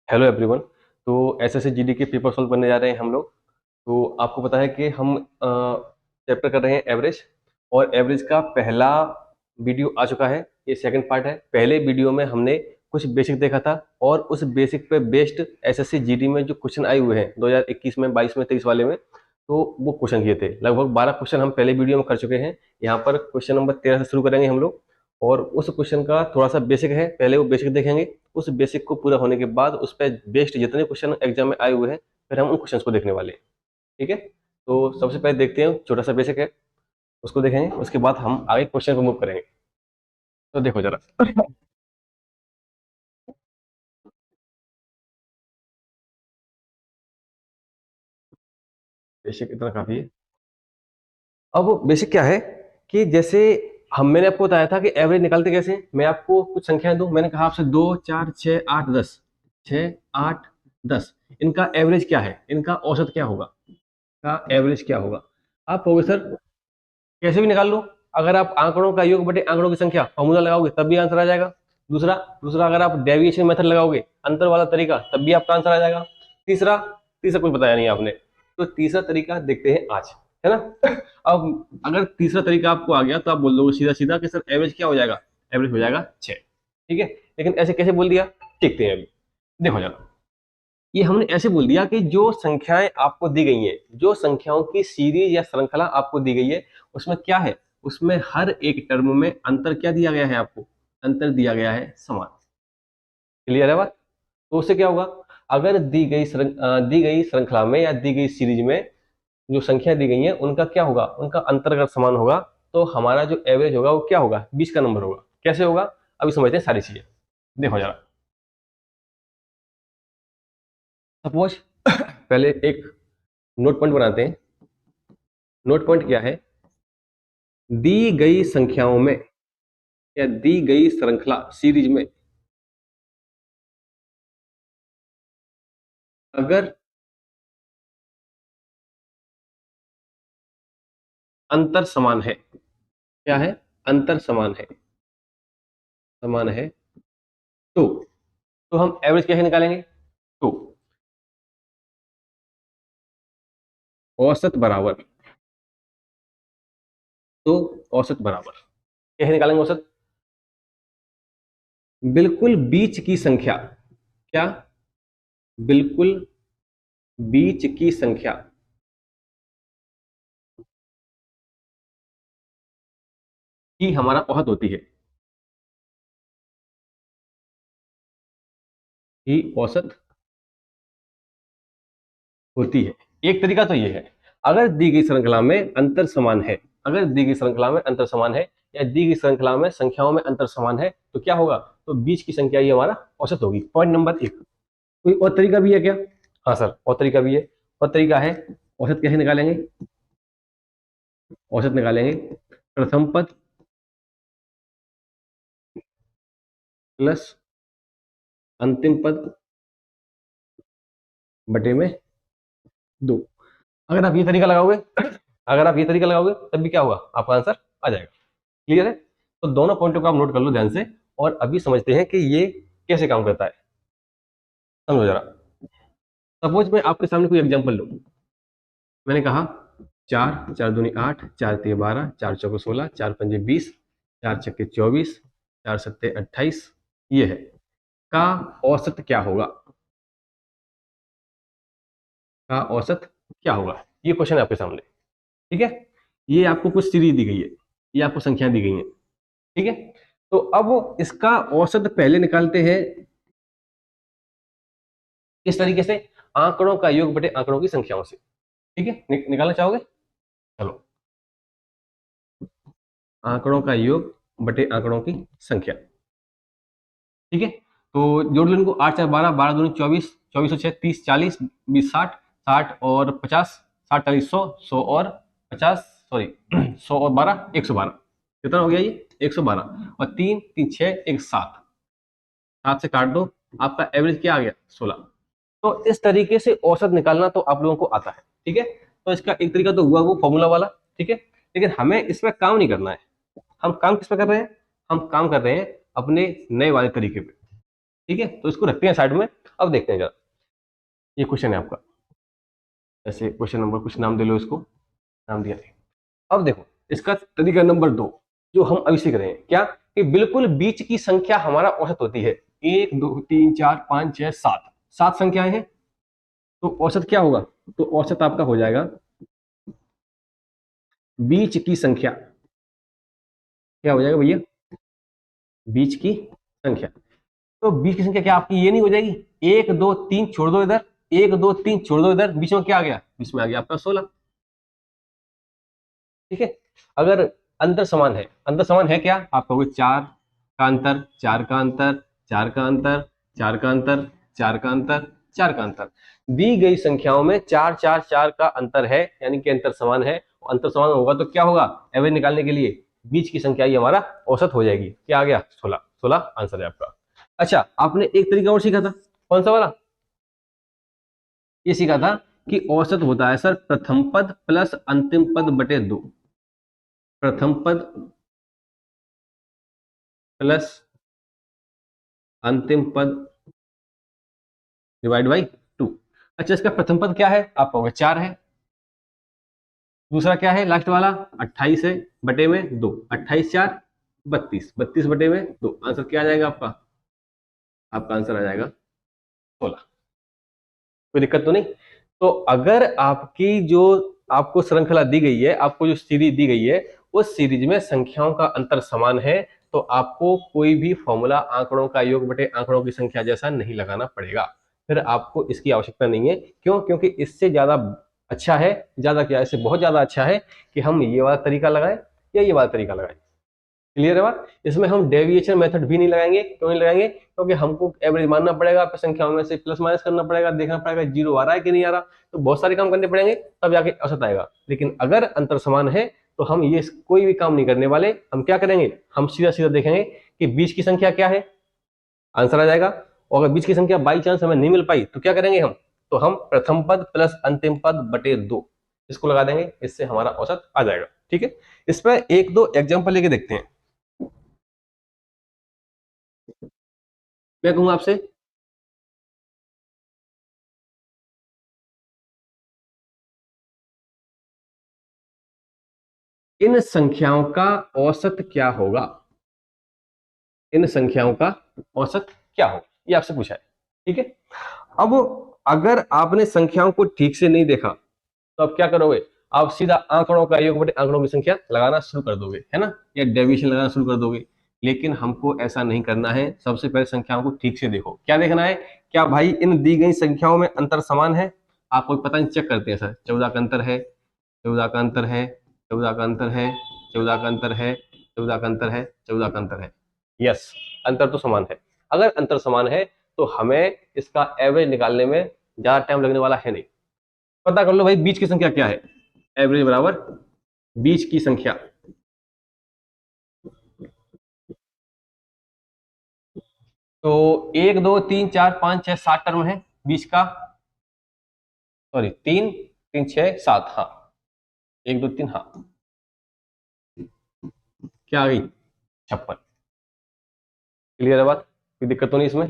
Hello everyone. तो SSC GD के paper solve करने जा रहे हैं हम लोग। तो आपको पता है कि हम चैप्टर कर रहे हैं एवरेज, और एवरेज का पहला वीडियो आ चुका है। ये सेकंड पार्ट है। पहले वीडियो में हमने कुछ बेसिक देखा था, और उस बेसिक पे बेस्ड एसएससी जीडी में जो क्वेश्चन आए हुए हैं 2021 में, 22 में, 23 वाले में, तो वो क्वेश्चन किए थे। लगभग 12 क्वेश्चन हम पहले वीडियो में कर चुके हैं। यहाँ पर क्वेश्चन नंबर 13 से शुरू करेंगे हम लोग, और उस क्वेश्चन का थोड़ा सा बेसिक है, पहले वो बेसिक देखेंगे। उस बेसिक को पूरा होने के बाद उस पर बेस्ड जितने क्वेश्चन एग्जाम में आए हुए हैं, फिर हम उन क्वेश्चंस को देखने वाले हैं। ठीक है। तो सबसे पहले देखते हैं, छोटा सा बेसिक है, उसको देखेंगे। उसके बाद हम आगे क्वेश्चन को मूव करेंगे। तो देखो जरा, बेसिक इतना काफी है। अब बेसिक क्या है कि जैसे मैंने आपको बताया था कि एवरेज निकालते कैसे हैं। मैं आपको कुछ संख्याएं दूं, मैंने कहा आपसे 2, 4, 6, 8, 10, 6, 8, 10, इनका एवरेज क्या है, इनका औसत क्या होगा, का एवरेज क्या होगा। आप कहोगे सर कैसे भी निकाल लो। अगर आप आंकड़ों का योग बटे आंकड़ों की संख्या फॉर्मूला लगाओगे तब भी आंसर आ जाएगा। दूसरा दूसरा अगर आप डेविएशन मेथड लगाओगे, अंतर वाला तरीका, तब भी आपका आंसर आ जाएगा। तीसरा तीसरा कुछ बताया नहीं आपने। तो तीसरा तरीका देखते हैं आज, है ना। अब अगर तीसरा तरीका आपको आ गया तो आप बोल दोगे सीधा सीधा कि सर एवरेज क्या हो जाएगा, एवरेज हो जाएगा 6। ठीक है। लेकिन ऐसे कैसे बोल दिया, देखते हैं अभी। देखो जरा, ये हमने ऐसे बोल दिया कि जो संख्याएं आपको दी गई हैं, जो संख्याओं की सीरीज या श्रृंखला आपको दी गई है, उसमें क्या है, उसमें हर एक टर्म में अंतर क्या दिया गया है आपको, अंतर दिया गया है समान। क्लियर है बात। तो उससे क्या होगा, अगर दी गई श्रृंखला में या दी गई सीरीज में जो संख्या दी गई है उनका क्या होगा, उनका अंतर अगर समान होगा, तो हमारा जो एवरेज होगा वो क्या होगा, 20 का नंबर होगा। कैसे होगा, अभी समझते हैं सारी चीजें। देखो जरा, सपोज पहले एक नोट पॉइंट बनाते हैं। नोट पॉइंट क्या है, दी गई संख्याओं में या दी गई श्रृंखला सीरीज में अगर अंतर समान है, क्या है, अंतर समान है, समान है, तो हम एवरेज कैसे निकालेंगे। तो औसत बराबर, तो औसत बराबर कैसे निकालेंगे औसत, बिल्कुल बीच की संख्या, क्या, बिल्कुल बीच की संख्या ही हमारा औसत होती है, ही औसत होती है। एक तरीका तो ये है, अगर दी गई श्रृंखला में अंतर समान है, अगर दी गई श्रृंखला में अंतर समान है या दी गई श्रृंखला में संख्याओं में अंतर समान है, तो क्या होगा, तो बीच की संख्या ही हमारा औसत होगी। पॉइंट नंबर एक। कोई और तरीका भी है क्या, हाँ सर और तरीका भी है। और तरीका है, औसत कैसे निकालेंगे, औसत निकालेंगे प्रथम पद प्लस अंतिम पद बटे में 2। अगर आप ये तरीका लगाओगे, अगर आप ये तरीका लगाओगे तब भी क्या होगा, आपका आंसर आ जाएगा। क्लियर है। तो दोनों पॉइंटों को आप नोट कर लो ध्यान से, और अभी समझते हैं कि ये कैसे काम करता है। समझो जरा, सपोज मैं आपके सामने कोई एग्जांपल लूं। मैंने कहा 4, 4 दूनी 8, 4 तिये 12, 4 चौके 16, 4 पंजे 20, 4 छक्के 24, 4 सत्ते 28, ये है, का औसत क्या होगा, का औसत क्या होगा, ये क्वेश्चन है आपके सामने। ठीक है। ये आपको कुछ सीरीज दी गई है, ये आपको संख्या दी गई है। ठीक है। तो अब इसका औसत पहले निकालते हैं किस तरीके से, आंकड़ों का योग बटे आंकड़ों की संख्याओं से। ठीक है, निकालना चाहोगे, चलो, आंकड़ों का योग बटे आंकड़ों की संख्या। ठीक है। तो जोड़ लो इनको, 8 4 12, 12 दूनी 24, 24 और 6 30, 40, 20 60, 60 और 50, 60 40 100, 100 और 50, सॉरी 100 और 12, 112। कितना हो गया ये, 112। और 3 3 6 1 7, 7 से काट दो, आपका एवरेज क्या आ गया, 16। तो इस तरीके से औसत निकालना तो आप लोगों को आता है। ठीक है। तो इसका एक तरीका तो हुआ वो फॉर्मूला वाला। ठीक है। लेकिन हमें इसमें काम नहीं करना है। हम काम किस पे कर रहे हैं, हम काम कर रहे हैं अपने नए वाले तरीके पे। ठीक है, तो इसको रखते हैं साइड में। अब देखते हैं जरा, ये क्वेश्चन है आपका, ऐसे क्वेश्चन नंबर कुछ नाम दे लो इसको, नाम दिया नहीं। अब देखो इसका तरीका नंबर 2 जो हम अभी सीख रहे हैं, क्या कि बिल्कुल बीच की संख्या हमारा औसत होती है, 1 2 3 4 5 6 7, 7 संख्याएं हैं, तो औसत क्या होगा, तो औसत आपका हो जाएगा बीच की संख्या, क्या हो जाएगा भैया, बीच की संख्या। तो बीच की संख्या क्या आपकी ये नहीं हो जाएगी, 1 2 3 छोड़ दो इधर, 1 2 3 छोड़ दो इधर, बीच में क्या आ गया, बीच में आ गया आपका 16। ठीक है, अगर अंतर समान है, अंतर समान है क्या, आप कहोगे 4 का अंतर, 4 का अंतर, 4 का अंतर, 4 का अंतर, 4 का अंतर, 4 का अंतर, दी गई संख्याओं में 4 4 4 का अंतर है, यानी कि अंतर समान है। अंतर समान होगा तो क्या होगा, एवरेज निकालने के लिए बीच की संख्या ही हमारा औसत हो जाएगी, क्या आ गया 16, 16 आंसर है आपका। अच्छा, आपने एक तरीका और सीखा था, कौन सा वाला, ये सीखा था कि औसत होता है सर प्रथम पद प्लस अंतिम पद बटे 2, प्रथम पद प्लस अंतिम पद डिवाइड बाई 2। अच्छा, इसका प्रथम पद क्या है, आप कहोगे 4 है, दूसरा क्या है लास्ट वाला 28 है, बटे में 2, 28 4 32, 32 बटे में 2, आंसर क्या आ जाएगा आपका, आपका आंसर आ जाएगा 16। कोई दिक्कत तो नहीं। तो अगर आपकी जो आपको श्रृंखला दी गई है, आपको जो सीरीज दी गई है, उस सीरीज में संख्याओं का अंतर समान है, तो आपको कोई भी फॉर्मूला आंकड़ों का योग बटे आंकड़ों की संख्या जैसा नहीं लगाना पड़ेगा, फिर आपको इसकी आवश्यकता नहीं है। क्यों, क्योंकि इससे ज्यादा अच्छा है, ज्यादा क्या, इससे बहुत ज्यादा अच्छा है कि हम ये वाला तरीका लगाएं या ये वाला तरीका लगाएं। क्लियर है बात, इसमें हम डेविएशन मेथड भी नहीं लगाएंगे, क्यों नहीं लगाएंगे, क्योंकि हमको एवरेज मानना पड़ेगा, फिर संख्याओं में से प्लस माइनस करना पड़ेगा, देखना पड़ेगा जीरो आ रहा है कि नहीं आ रहा, तो बहुत सारे काम करने पड़ेंगे, तब जाके औसत आएगा। लेकिन अगर अंतर समान है तो हम ये कोई भी काम नहीं करने वाले, हम क्या करेंगे, हम सीधा सीधा देखेंगे कि बीच की संख्या क्या है, आंसर आ जाएगा। और अगर बीच की संख्या बाई चांस हमें नहीं मिल पाई तो क्या करेंगे हम, तो हम प्रथम पद प्लस अंतिम पद बटे 2 इसको लगा देंगे, इससे हमारा औसत आ जाएगा। ठीक है, इस पर एक दो एग्जाम्पल लेके देखते हैं। मैं कहूंगा आपसे, इन संख्याओं का औसत क्या होगा, इन संख्याओं का औसत क्या होगा, ये आपसे पूछा है। ठीक है, अब अगर आपने संख्याओं को ठीक से नहीं देखा तो आप क्या करोगे, आप सीधा आंकड़ों का योग बटे आंकड़ों की संख्या लगाना शुरू कर दोगे, है ना, या डेविएशन लगाना शुरू कर दोगे। लेकिन हमको ऐसा नहीं करना है, सबसे पहले संख्याओं को ठीक से देखो। क्या देखना है, क्या भाई इन दी गई संख्याओं में अंतर समान है, आपको पता नहीं, चेक करते हैं सर, 14 का अंतर है, 14 का अंतर है, 14 का अंतर है, 14 का अंतर है, 14 का अंतर है, 14 का अंतर है, यस अंतर तो समान है। अगर अंतर समान है तो हमें इसका एवरेज निकालने में ज्यादा टाइम लगने वाला है नहीं। पता कर लो भाई बीच की संख्या क्या है, एवरेज बराबर बीच की संख्या, तो 1 2 3 4 5 6 7 टर्म है बीच का, सॉरी 3 3 6 7, हाँ 1 2 3, हाँ क्या आ गई 56। क्लियर है बात, कोई दिक्कत तो नहीं इसमें।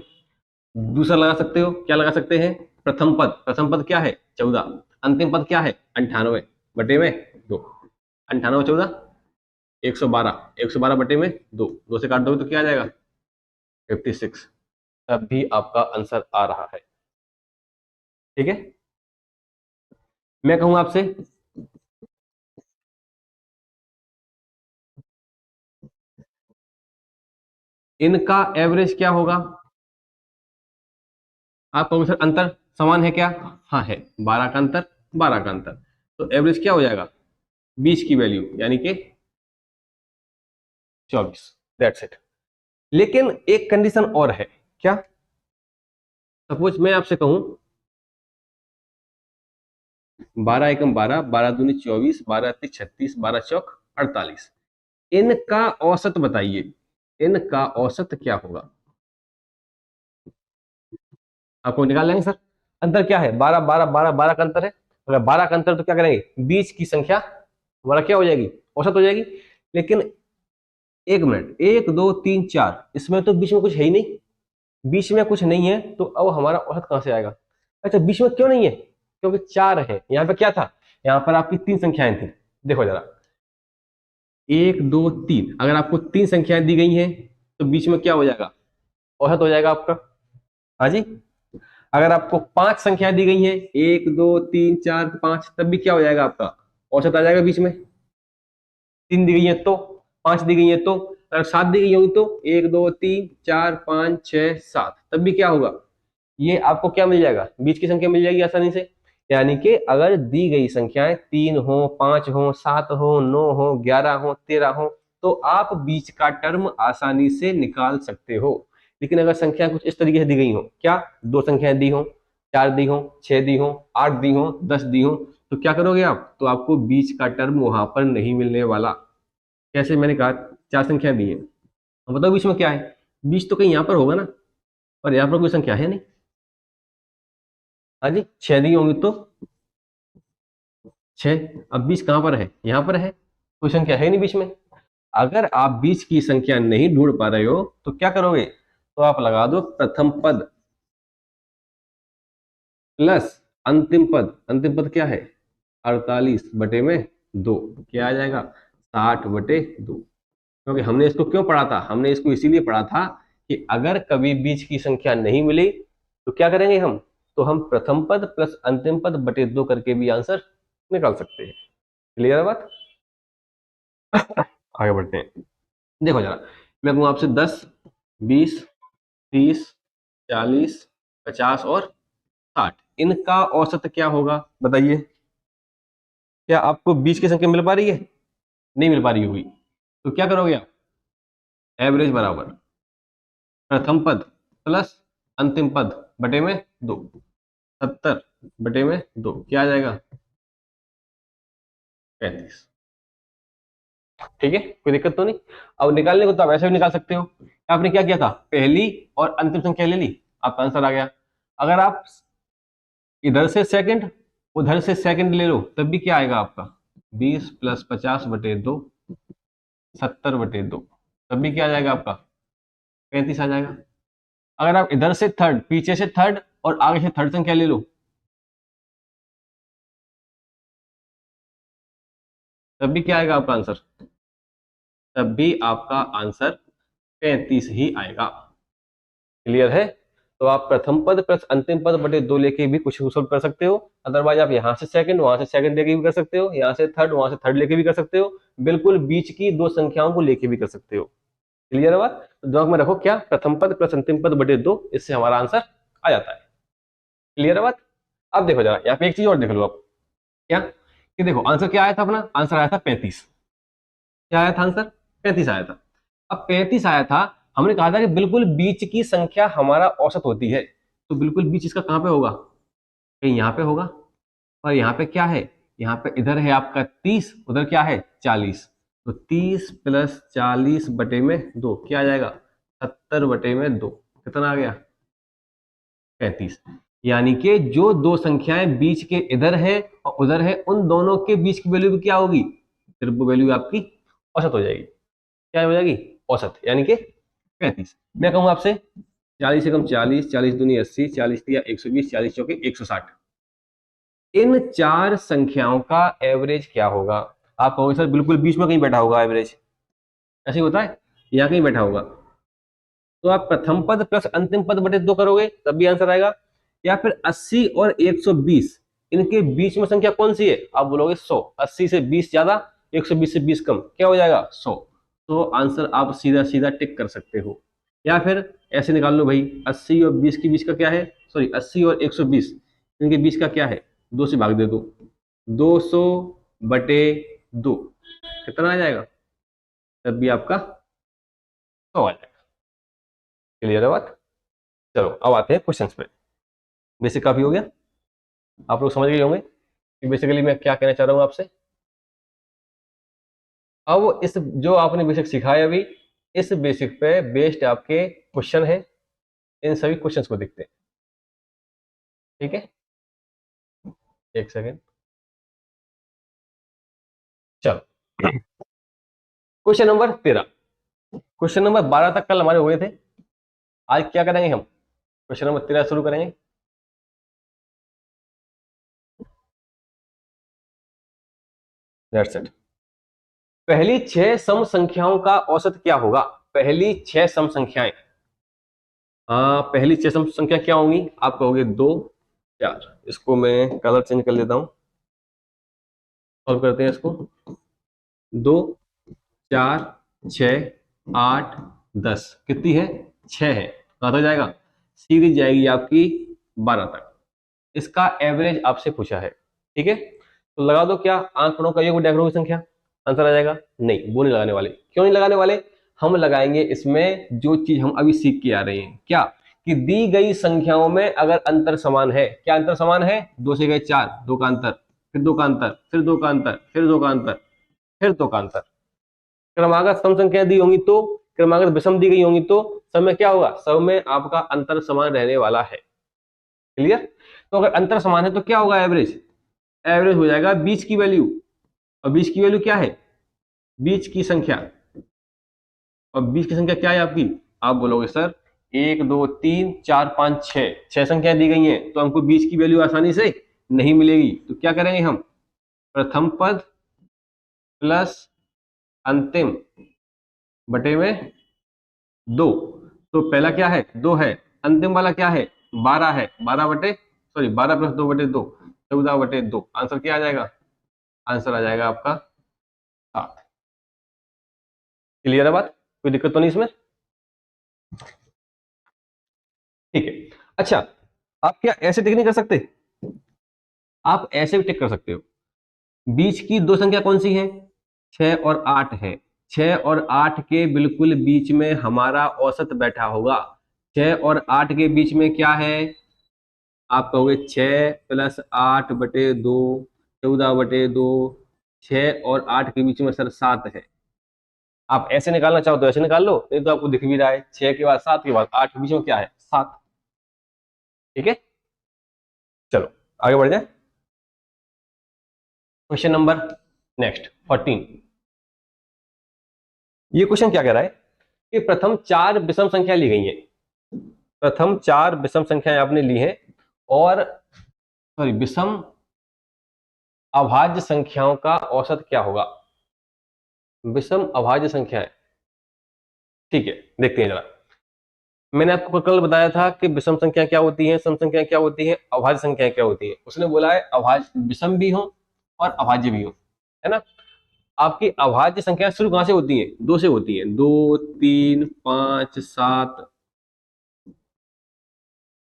दूसरा लगा सकते हो, क्या लगा सकते हैं, प्रथम पद, प्रथम पद क्या है 14, अंतिम पद क्या है 98 बटे में 2, 98 14 112, 112 बटे में 2, 2 से काट दोगे तो क्या आ जाएगा 56, तब भी आपका आंसर आ रहा है। ठीक है, मैं कहूंगा आपसे, इनका एवरेज क्या होगा, आप कहोगे सर अंतर समान है क्या, हाँ है, 12 का अंतर, 12 का अंतर, तो एवरेज क्या हो जाएगा, बीच की वैल्यू यानी कि 24, दैट्स इट। लेकिन एक कंडीशन और है, क्या, सपोज मैं आपसे कहूं 12 एकम 12, 12 दूनी 24, 12 तिक 36, 12 चौक 48, इनका औसत बताइए, इनका औसत क्या होगा, आपको निकाल लेंगे सर। अंतर क्या है, 12 12 12 12 का अंतर है, अगर 12 का अंतर तो क्या करेंगे, बीच की संख्या हमारा क्या हो जाएगी, औसत हो जाएगी। लेकिन एक मिनट, 1 2 3 4, इसमें तो बीच में कुछ है ही नहीं, बीच में कुछ नहीं है तो अब हमारा औसत कहां से आएगा? अच्छा, बीच में क्यों नहीं है? क्योंकि 4 है। यहाँ पे क्या था? यहाँ पर आपकी 3 संख्याएं थी। देखो जरा, 1 2 3, अगर आपको 3 संख्याएं दी गई हैं तो बीच में क्या हो जाएगा? औसत हो जाएगा आपका। हाँ जी। अगर आपको 5 संख्याएं दी गई हैं, 1 2 3 4 5, तब भी क्या हो जाएगा आपका? औसत आ जाएगा बीच में। 3 दी गई है तो, 5 दी गई है तो, अगर 7 दी गई होगी तो 1 2 3 4 5 6 7, तब भी क्या होगा? ये आपको क्या मिल जाएगा? बीच की संख्या मिल जाएगी आसानी से। यानी कि अगर दी गई संख्याएं 3 हो, 5 हो, 7 हो, 9 हो, 11 हो, 13 हो, तो आप बीच का टर्म आसानी से निकाल सकते हो। लेकिन अगर संख्या कुछ इस तरीके से दी गई हो, क्या 2 संख्याएं दी हो, 4 दी हो, 6 दी हो, 8 दी हो, 10 दी हो, तो क्या करोगे आप? तो आपको बीच का टर्म वहां पर नहीं मिलने वाला। कैसे? मैंने कहा 4 संख्या दी है, अब बताओ बीच में क्या है? बीच तो कहीं यहाँ पर होगा ना, और यहाँ पर कोई संख्या है नहीं। हाँ जी, 6 दी होंगी तो 6, अब बीच कहाँ पर है? यहाँ पर है, कोई संख्या है नहीं बीच में। अगर आप बीच की संख्या नहीं ढूंढ पा रहे हो तो क्या करोगे? तो आप लगा दो प्रथम पद प्लस अंतिम पद। अंतिम पद क्या है? 48/2। क्या आ जाएगा? 60/2। क्योंकि हमने इसको क्यों पढ़ा था? हमने इसको इसीलिए पढ़ा था कि अगर कभी बीच की संख्या नहीं मिली तो क्या करेंगे हम? तो हम प्रथम पद प्लस अंतिम पद बटे 2 करके भी आंसर निकाल सकते हैं। क्लियर है बात? आगे बढ़ते हैं। देखो जरा, मैं कहूँ आपसे 10, 20, 30, 40, 50 और 60, इनका औसत क्या होगा बताइए? क्या आपको बीच की संख्या मिल पा रही है? नहीं मिल पा रही होगी, तो क्या करोगे आप? एवरेज बराबर प्रथम पद प्लस अंतिम पद बटे में 2, 70/2, क्या आ जाएगा? 35। ठीक है, कोई दिक्कत तो नहीं? अब निकालने को तो आप ऐसे भी निकाल सकते हो। आपने क्या किया था? पहली और अंतिम संख्या ले ली, आपका आंसर आ गया। अगर आप इधर से सेकंड, उधर से सेकंड ले लो, तब भी क्या आएगा आपका? 20 + 50/2, 70/2, तब भी क्या आ जाएगा आपका? 35 आ जाएगा। अगर आप इधर से थर्ड, पीछे से थर्ड और आगे से थर्ड संख्या ले लो, तब भी क्या आएगा आपका आंसर? तब भी आपका आंसर 35 ही आएगा। क्लियर है? तो आप प्रथम पद प्लस अंतिम पद बटे 2 लेके भी कुछ सोल्व कर सकते हो। अदरवाइज आप यहाँ से सेकंड, वहां से सेकंड लेके भी कर सकते हो, यहाँ से थर्ड, वहां से थर्ड लेके भी कर सकते हो। बिल्कुल बीच की 2 संख्याओं को लेके भी कर सकते हो। क्लियर है बात? तो दिमाग में रखो, क्या प्रथम पद प्लस अंतिम पद बटे 2, इससे हमारा आंसर आ जाता है। क्लियर है बात? अब देखो जरा, यहाँ पे एक चीज और देख लो आप। क्या कि देखो, आंसर क्या आया था? अपना आंसर आया था 35। क्या आया था आंसर? 35 आया था। अब 35 आया था, हमने कहा था कि बिल्कुल बीच की संख्या हमारा औसत होती है। तो बिल्कुल बीच इसका कहां पे होगा? कहीं यहाँ पे होगा। और यहाँ पे क्या है? यहाँ पे इधर है आपका 30, उधर क्या है? 40। तो 30 + 40/2 क्या आ जाएगा? 70/2, कितना आ गया? 35। यानी कि जो 2 संख्याएं बीच के इधर है और उधर है, उन दोनों के बीच की वैल्यू क्या होगी? फिर वो वैल्यू आपकी औसत हो जाएगी। क्या हो जाएगी? औसत, यानी कि 35। मैं कहूँ आपसे 40 से कम 40, 40 दूनी 80, 40 तिया 120, 40 चौके 160, इन 4 संख्याओं का एवरेज क्या होगा? आप कहोगे सर बिल्कुल बीच में कहीं बैठा होगा एवरेज, ऐसे ही होता है, यहाँ कहीं बैठा होगा। तो आप प्रथम पद प्लस अंतिम पद बटे 2 करोगे तब भी आंसर आएगा। या फिर 80 और 120, इनके बीच में संख्या कौन सी है? आप बोलोगे 100। 80 से 20 ज्यादा, 120 से 20 कम, क्या हो जाएगा? 100। तो आंसर आप सीधा सीधा टिक कर सकते हो। या फिर ऐसे निकाल लो भाई, 80 और 20 के बीच का क्या है? सॉरी, 80 और 120, इनके बीच का क्या है? 2 से भाग दे दो, 200/2, कितना आ जाएगा? तब भी आपका 100 आ जाएगा। क्लियर है बात? चलो अब आते हैं क्वेश्चंस पे। बेसिक काफी हो गया, आप लोग समझ गए होंगे कि बेसिकली मैं क्या कहना चाह रहा हूँ आपसे। अब इस जो आपने बेसिक सीखा है अभी, इस बेसिक पे बेस्ड आपके क्वेश्चन है। इन सभी क्वेश्चंस को देखते हैं। ठीक है, एक सेकेंड। चलो, क्वेश्चन नंबर 13। क्वेश्चन नंबर 12 तक कल हमारे हुए थे। आज क्या करेंगे हम? क्वेश्चन नंबर 13 शुरू करेंगे। That's it. पहली 6 सम संख्याओं का औसत क्या होगा? पहली 6 सम संख्याएं, पहली 6 सम संख्या क्या होंगी? आप कहोगे 2 4। इसको मैं कलर चेंज कर लेता हूं, सॉल्व करते हैं इसको। 2 4 6 8 10 कितनी है? 6 है। कहां तक जाएगा? सीरीज जाएगी आपकी 12 तक। इसका एवरेज आपसे पूछा है, ठीक है। तो लगा दो क्या आंकड़ों का योग डेकरों की संख्या, आंसर आ जाएगा। नहीं, वो नहीं लगाने वाले। क्यों नहीं लगाने वाले? हम लगाएंगे इसमें जो चीज हम अभी सीख के आ रहे हैं, क्या कि दी गई संख्याओं में अगर अंतर समान है, क्या अंतर समान है? 2 से गए 4, 2 का अंतर, फिर 2 का अंतर, फिर 2 का अंतर, फिर 2 का अंतर, फिर 2 का अंतर। क्रमागत सम संख्या दी होंगी तो, क्रमागत विषम दी गई होंगी तो सब में क्या होगा? सब में आपका अंतर समान रहने वाला है। क्लियर? तो अगर अंतर समान है तो क्या होगा? एवरेज। एवरेज हो जाएगा बीच की वैल्यू। और बीच की वैल्यू क्या है? बीच की संख्या। और बीच की संख्या क्या है आपकी? आप बोलोगे सर 1 2 3 4 5 6, 6 संख्याएं दी गई हैं तो हमको बीच की वैल्यू आसानी से नहीं मिलेगी। तो क्या करेंगे हम? प्रथम पद प्लस अंतिम बटे में 2। तो पहला क्या है? 2 है। अंतिम वाला क्या है? 12 है। 12 प्लस 2 बटे 2, 14 बटे 2। आंसर क्या आ जाएगा? आंसर आ जाएगा आपका 7। क्लियर है बात? कोई दिक्कत तो नहीं इसमें? ठीक है। अच्छा, आप क्या ऐसे टिक नहीं कर सकते? आप ऐसे भी टिक कर सकते हो। बीच की दो संख्या कौन सी है? 6 और 8 है। 6 और 8 के बिल्कुल बीच में हमारा औसत बैठा होगा। 6 और 8 के बीच में क्या है? आप कहोगे 6 प्लस 8 बटे 2, 14 बटे 2। 6 और 8 के बीच में सर 7 है। आप ऐसे निकालना चाहो तो ऐसे निकाल लो, नहीं तो आपको दिख भी रहा है 6 के बाद 7 के बाद 8 के बीच में क्या है? 7। ठीक है, चलो आगे बढ़ जाए। Question number next 14। ये क्वेश्चन क्या कह रहा है कि प्रथम 4 विषम संख्या ली गई है। प्रथम 4 विषम संख्याएं आपने ली हैं और सॉरी विषम अभाज्य संख्याओं का औसत क्या होगा? विषम अभाज्य संख्याएं, ठीक है, देखते हैं जरा। मैंने आपको कल बताया था कि विषम संख्या क्या होती है, सम संख्या क्या होती है, अभाज्य संख्या क्या होती है। उसने बोला है अभाज्य विषम भी हो और अभाज्य भी हो, है ना। आपकी अभाज्य संख्या शुरू कहां से होती है? 2 से होती है। 2 3 5 7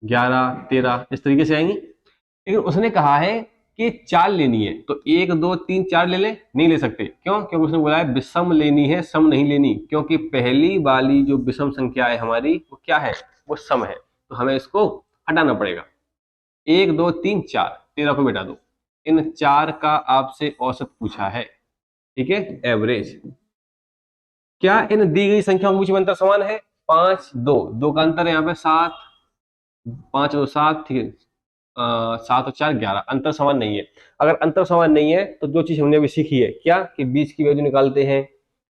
11 13 इस तरीके से आएंगी। लेकिन उसने कहा है कि 4 लेनी है तो 1 2 3 4 ले ले, नहीं ले सकते। क्यों? क्योंकि उसने बोला है विषम लेनी है, सम नहीं लेनी। क्योंकि पहली वाली जो विषम संख्या है हमारी वो क्या है? वो सम है। तो हमें इसको हटाना पड़ेगा। 1 2 3 4, 13 को मिटा दो। इन 4 का आपसे औसत पूछा है, ठीक है, एवरेज। क्या इन दी गई संख्याओं के बीच में अंतर समान है? 5 2, 2 का अंतर है यहाँ पे 7, 5 2 7, ठीक है। 7 और 4 11, अंतर समान नहीं है। अगर अंतर समान नहीं है तो जो चीज हमने अभी सीखी है क्या कि बीच की वैल्यू निकालते हैं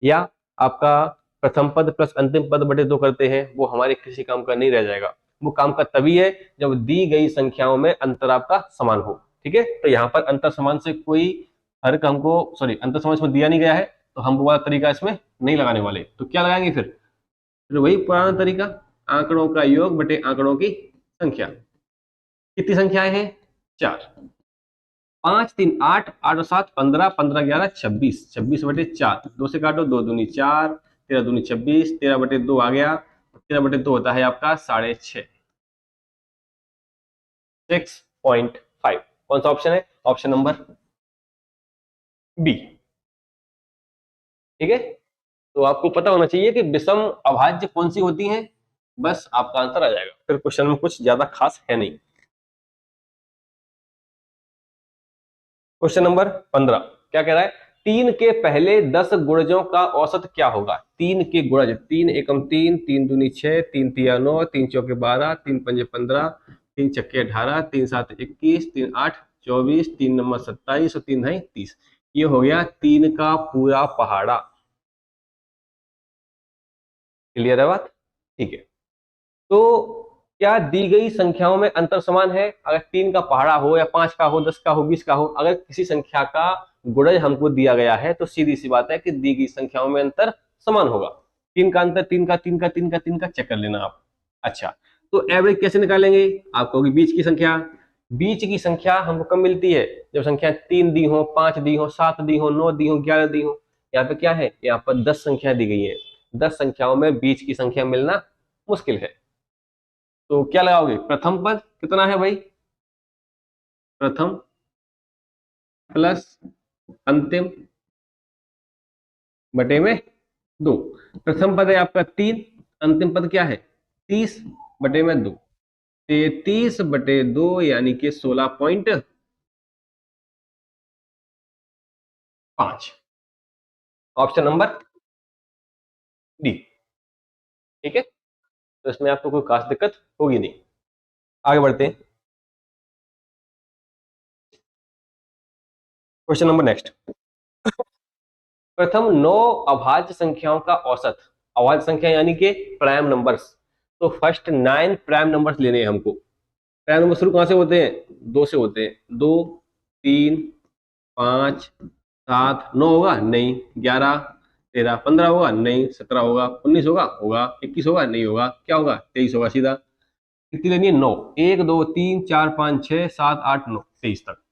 या आपका प्रथम पद प्लस अंतिम पद बटे 2 करते हैं, वो हमारे किसी काम का नहीं रह जाएगा। वो काम का तभी है जब दी गई संख्याओं में अंतर आपका समान हो, ठीक है। तो यहाँ पर अंतर समान से कोई फर्क हमको, सॉरी अंतर समान इसमें दिया नहीं गया है तो हम वो वाला तरीका इसमें नहीं लगाने वाले। तो क्या लगाएंगे फिर वही पुराना तरीका, आंकड़ों का योग बटे आंकड़ों की संख्या। कितनी संख्याएं हैं? 4। 5 3 8, 8 और 7 15, 15 11 26, 26 बटे 4, 2 से काटो, 2 दूनी 4, 13 दूनी 26, 13 बटे 2 आ गया। 13 बटे 2 होता है आपका 6.5, 6.5। कौन सा ऑप्शन है? ऑप्शन नंबर बी, ठीक है। तो आपको पता होना चाहिए कि विषम अभाज्य कौन सी होती हैं, बस आपका आंसर आ जाएगा। फिर क्वेश्चन में कुछ ज्यादा खास है नहीं। क्वेश्चन नंबर 15 क्या कह रहा है? 3 के पहले 10 गुणजों का औसत क्या होगा? 3 के गुणज, 3 एकम 3, 3 दूनी 6, 3 तिया 9, 3 चौके 12, 3 पंजे 15, 3 छक्के 18, 3 7 21, 3 8 24, 3 नंबर 27 और 3 ढाई 30। ये हो गया 3 का पूरा पहाड़ा। क्लियर है बात? ठीक है। तो क्या दी गई संख्याओं में अंतर समान है? अगर 3 का पहाड़ा हो या 5 का हो, 10 का हो, 20 का हो, अगर किसी संख्या का गुणज हमको दिया गया है तो सीधी सी बात है कि दी गई संख्याओं में अंतर समान होगा। 3 का अंतर 3 का 3 का 3 का 3 का चेक कर लेना आप। अच्छा, तो एवरेज कैसे निकालेंगे? आपको होगी बीच की संख्या। बीच की संख्या हमको कब मिलती है? जब संख्या 3 दी हो, 5 दी हो, 7 दी हो, 9 दी हो, 11 दी हो। यहाँ पे क्या है? यहाँ पर 10 संख्या दी गई है। 10 संख्याओं में बीच की संख्या मिलना मुश्किल है। तो क्या लगाओगे? प्रथम पद कितना है भाई? प्रथम प्लस अंतिम बटे में 2। प्रथम पद है आपका 3, अंतिम पद क्या है? 30 बटे में 2। 33 बटे 2 यानी कि 16.5। Option number D. ठीक है, तो इसमें आपको कोई खास दिक्कत होगी नहीं। आगे बढ़ते हैं। Question number next. प्रथम 9 अभाज्य संख्याओं का औसत। अभाज्य संख्या यानी कि प्राइम नंबर्स। तो फर्स्ट 9 प्राइम नंबर्स लेने हैं हमको। प्राइम नंबर शुरू कहां से होते हैं? 2 से होते हैं। 2, 3, 5, 7, 9 होगा नहीं, 11, 13, 15 होगा नहीं, 17 होगा, 19 होगा, होगा, 21 होगा नहीं, होगा, क्या होगा? 23 होगा सीधा। कितनी लेनी है? 9। 1, 2, 3, 4, 5, 6, 7, 8, 9, 23 तक।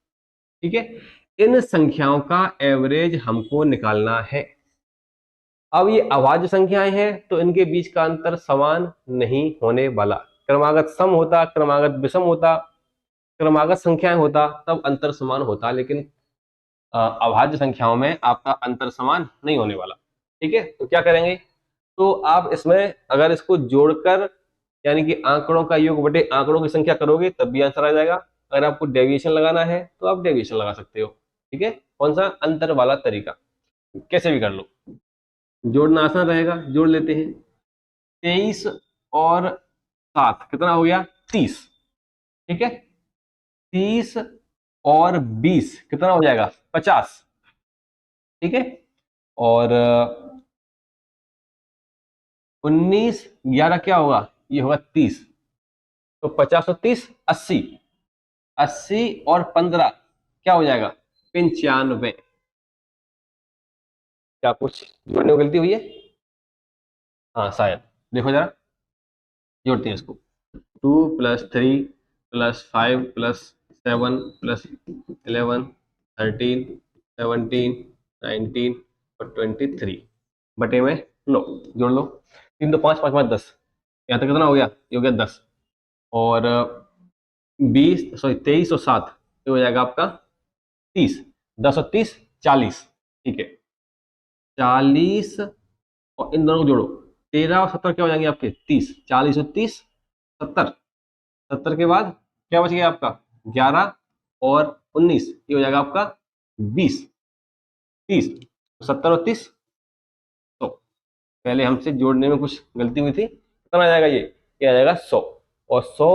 ठीक है, इन संख्याओं का एवरेज हमको निकालना है। अब ये अभाज्य संख्याएं हैं तो इनके बीच का अंतर समान नहीं होने वाला। क्रमागत सम होता, क्रमागत विषम होता, क्रमागत संख्याएं होता तब अंतर समान होता, लेकिन अभाज्य संख्याओं में आपका अंतर समान नहीं होने वाला। ठीक है, तो क्या करेंगे? तो आप इसमें अगर इसको जोड़कर यानी कि आंकड़ों का योग बटे आंकड़ों की संख्या करोगे तब भी आंसर आ जाएगा। अगर आपको डेविएशन लगाना है तो आप डेविएशन लगा सकते हो। ठीक है, कौन सा? अंतर वाला तरीका, कैसे भी कर लो। जोड़ना आसान रहेगा, जोड़ लेते हैं। 23 और 7 कितना हो गया? 30। ठीक है, 30 और 20 कितना हो जाएगा? 50। ठीक है, और 19, 11 क्या होगा? ये होगा 30। तो 50 और 30 80। 80 और 15 क्या हो जाएगा? 95। क्या कुछ जोड़ने में गलती हुई है? हाँ शायद। देखो जरा, जोड़ते हैं इसको। 2 + 3 + 5 + 7 + 11 13 17 19 और 23 बटे में 9। जोड़ लो। 3 तो 5, 5 5 10। यहाँ तक कितना हो गया? ये हो गया 10। और 23 और 7 ये हो जाएगा आपका 30। 10 और 30 40। ठीक है, 40 और इन दोनों को जोड़ो। 13 और 17 क्या हो जाएंगे आपके? 30। 40 और 30 70। 70 के बाद क्या बच गया आपका? 11 और 19 ये हो जाएगा आपका 20। 30, 70 और 30 100। पहले हमसे जोड़ने में कुछ गलती हुई थी। कितना आ जाएगा? ये आ जाएगा 100। और 100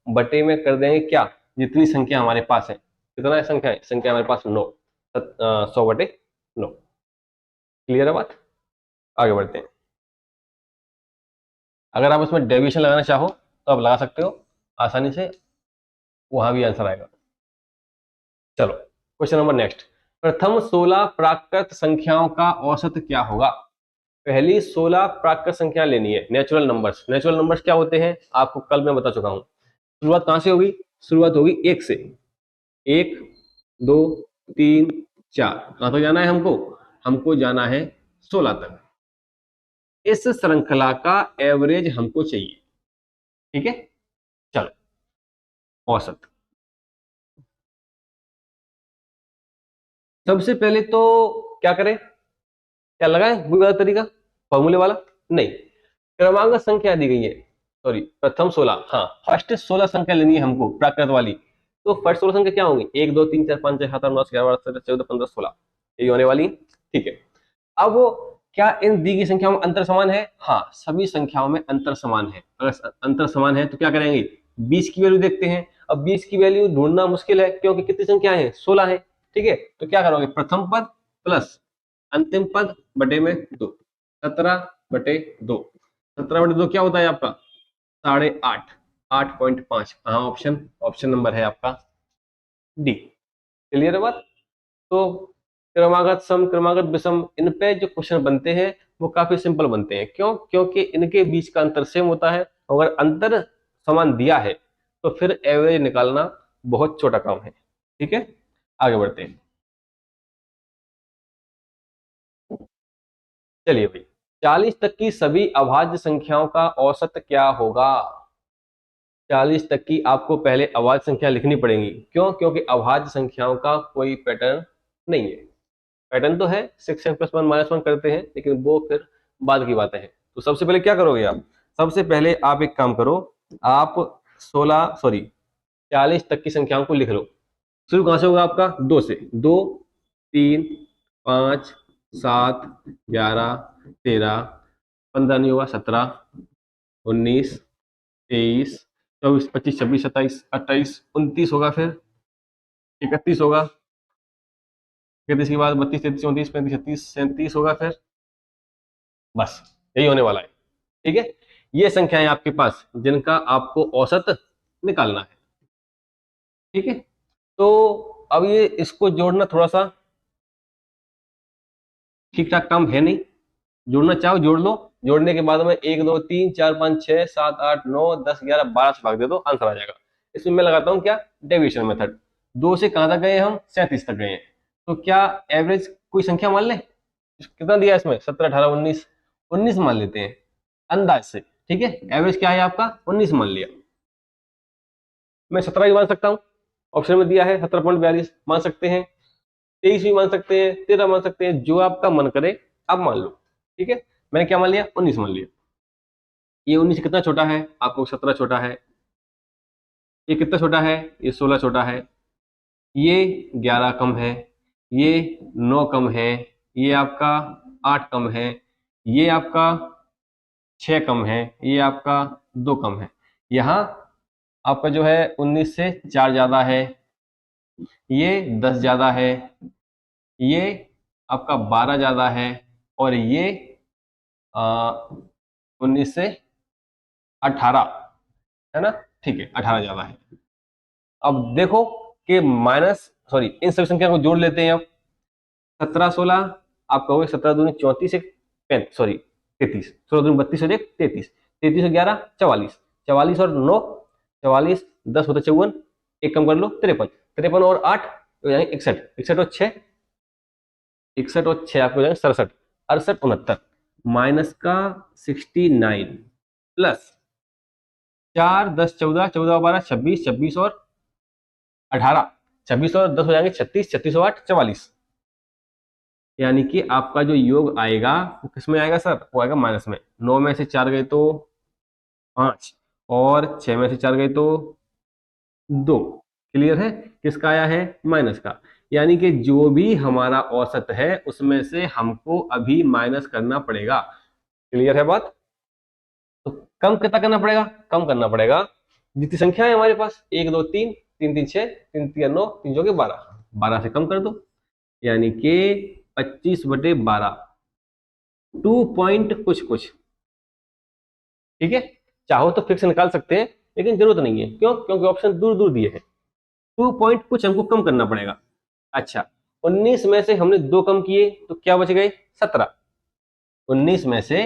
बटे में कर देंगे क्या? जितनी संख्या हमारे पास है। कितना है संख्या? संख्या हमारे पास 9। 100 बटे 9। क्लियर है बात? आगे बढ़ते हैं। अगर आप उसमें डेविएशन लगाना चाहो तो आप लगा सकते हो आसानी से, वहां भी आंसर आएगा। चलो क्वेश्चन नंबर नेक्स्ट। प्रथम 16 प्राकृत संख्याओं का औसत क्या होगा? पहली 16 प्राकृत संख्या लेनी है, नेचुरल नंबर्स। नेचुरल नंबर्स क्या होते हैं आपको कल मैं बता चुका हूं। शुरुआत कहां से होगी? शुरुआत होगी 1 से। 1, 2, 3, 4। कहां तक जाना है हमको? हमको जाना है 16 तक। इस श्रृंखला का एवरेज हमको चाहिए। ठीक है, चलो औसत। सबसे पहले तो क्या करें? क्या लगाएं वही वाला तरीका, फॉर्मूले वाला? नहीं, क्रमांक संख्या दी गई है। सॉरी, प्रथम 16, हाँ फर्स्ट 16 संख्या लेनी है हमको प्राकृत वाली। तो फर्स्ट 16 संख्या क्या होंगी? 1, 2, 3, 4, 5, 6, 7, 8, 9, 10, 11, 12, 13, 14, 15, 16 ये होने वाली। ठीक है, अब क्या इन दी गई संख्याओं में अंतर समान है? हाँ, सभी संख्याओं में अंतर समान है। अगर अंतर समान है तो क्या करेंगे? 20 की वैल्यू देखते हैं। अब 20 की वैल्यू ढूंढना मुश्किल है क्योंकि कितनी संख्या है? 16 है। ठीक है, तो क्या करोगे? प्रथम पद प्लस अंतिम पद बटे में 2। 17 बटे 2। 17 बटे 2 क्या होता है आपका? 8.5। 8.5। हाँ, ऑप्शन नंबर है आपका डी। क्लियर है बात? तो क्रमागत सम, क्रमागत विषम, इन पे जो क्वेश्चन बनते हैं वो काफी सिंपल बनते हैं। क्यों? क्योंकि इनके बीच का अंतर सेम होता है। अगर अंतर समान दिया है तो फिर एवरेज निकालना बहुत छोटा काम है। ठीक है, आगे बढ़ते हैं। चलिए भाई, 40 तक की सभी अभाज्य संख्याओं का औसत क्या होगा? 40 तक की आपको पहले अभाज्य संख्या लिखनी पड़ेगी। क्यों? क्योंकि अभाज्य संख्याओं का कोई पैटर्न नहीं है। पैटर्न तो है, 6n+1 -1 करते हैं, लेकिन वो फिर बाद की बातें हैं। तो सबसे पहले क्या करोगे आप? सबसे पहले आप एक काम करो, आप 40 तक की संख्याओं को लिख लो। शुरू कहां से होगा आपका? 2 से। 2, 3, 5, 7, 11, 13, 15 नहीं होगा, 17, 19, 23, 24, 25, 26, 27, 28, 29 होगा, फिर 31 होगा, 31 के बाद 32, 33, 34, 35, 36, 37 होगा, फिर बस यही होने वाला है। ठीक है, ये संख्याएं आपके पास जिनका आपको औसत निकालना है। ठीक है, तो अब ये इसको जोड़ना थोड़ा सा ठीक ठाक काम है नहीं। जोड़ना चाहो जोड़ लो। जोड़ने के बाद में 1, 2, 3, 4, 5, 6, 7, 8, 9, 10, 11, 12 से भाग दे दो, आंसर आ जाएगा। इसमें मैं लगाता हूँ क्या? Deviation method. 2 से कहां तक गए हम? 37 तक गए हैं। तो क्या एवरेज कोई संख्या मान ले? कितना दिया इसमें? 17, 18, 19, 19 मान लेते हैं अंदाज से। ठीक है, एवरेज क्या है आपका? 19 मान लिया। मैं 17 भी मान सकता हूँ, ऑप्शन में दिया है 17.42 मान सकते हैं, 23 भी मान सकते हैं, 13 मान सकते हैं, जो आपका मन करे आप मान लो। ठीक है, मैंने क्या मान लिया? 19 मान लिया। ये 19 कितना छोटा है? आपको 17 छोटा है। ये कितना छोटा है? ये 16 छोटा है। ये 11 कम है। ये 9 कम है। ये आपका 8 कम है। ये आपका 6 कम है। ये आपका 2 कम है। यहाँ आपका जो है 19 से 4 ज्यादा है। ये 10 ज्यादा है। ये आपका 12 ज्यादा है। और ये 19 से 18 है ना? ठीक है, 18 ज्यादा है। अब देखो कि इन सभी संख्या को जोड़ लेते हैं अब। 17, 16, आप कहोगे 17 दूनी 34, एक 33, 16 दूनी 32 और एक 33, 33 और 11 44, 44 और 9 44, 10 होता 54, एक कम कर लो 53, 53 और 8 हो जाएंगे 61, 61 और 6, 61 और 6 आपको हो जाएंगे 67, 68, 69 माइनस का 69 प्लस 4, 10, 14, 14 और 12 26, 26 और 18, 26 और 10 हो जाएंगे 36, 36 और 8 44। यानी कि आपका जो योग आएगा वो किस में आएगा सर? वो आएगा माइनस में। 9 में से 4 गए तो 5, और 6 में से 4 गए तो 2। क्लियर है? किसका आया है? माइनस का। यानी कि जो भी हमारा औसत है उसमें से हमको अभी माइनस करना पड़ेगा। क्लियर है बात? तो कम कितना करना पड़ेगा? कम करना पड़ेगा जितनी संख्या है हमारे पास, 1, 2, 3, 3, 3, 6, 3, 3, 9, 3 जोगे 12, 12 से कम कर दो। यानी कि 25/12, 2 पॉइंट कुछ कुछ। ठीक है, चाहो तो फिक्स निकाल सकते हैं, लेकिन जरूरत नहीं है। क्यों? क्योंकि ऑप्शन दूर दूर दिए हैं। 2 पॉइंट कुछ हमको कम करना पड़ेगा। अच्छा, 19 में से हमने 2 कम किए तो क्या बच गए? 17। 19 में से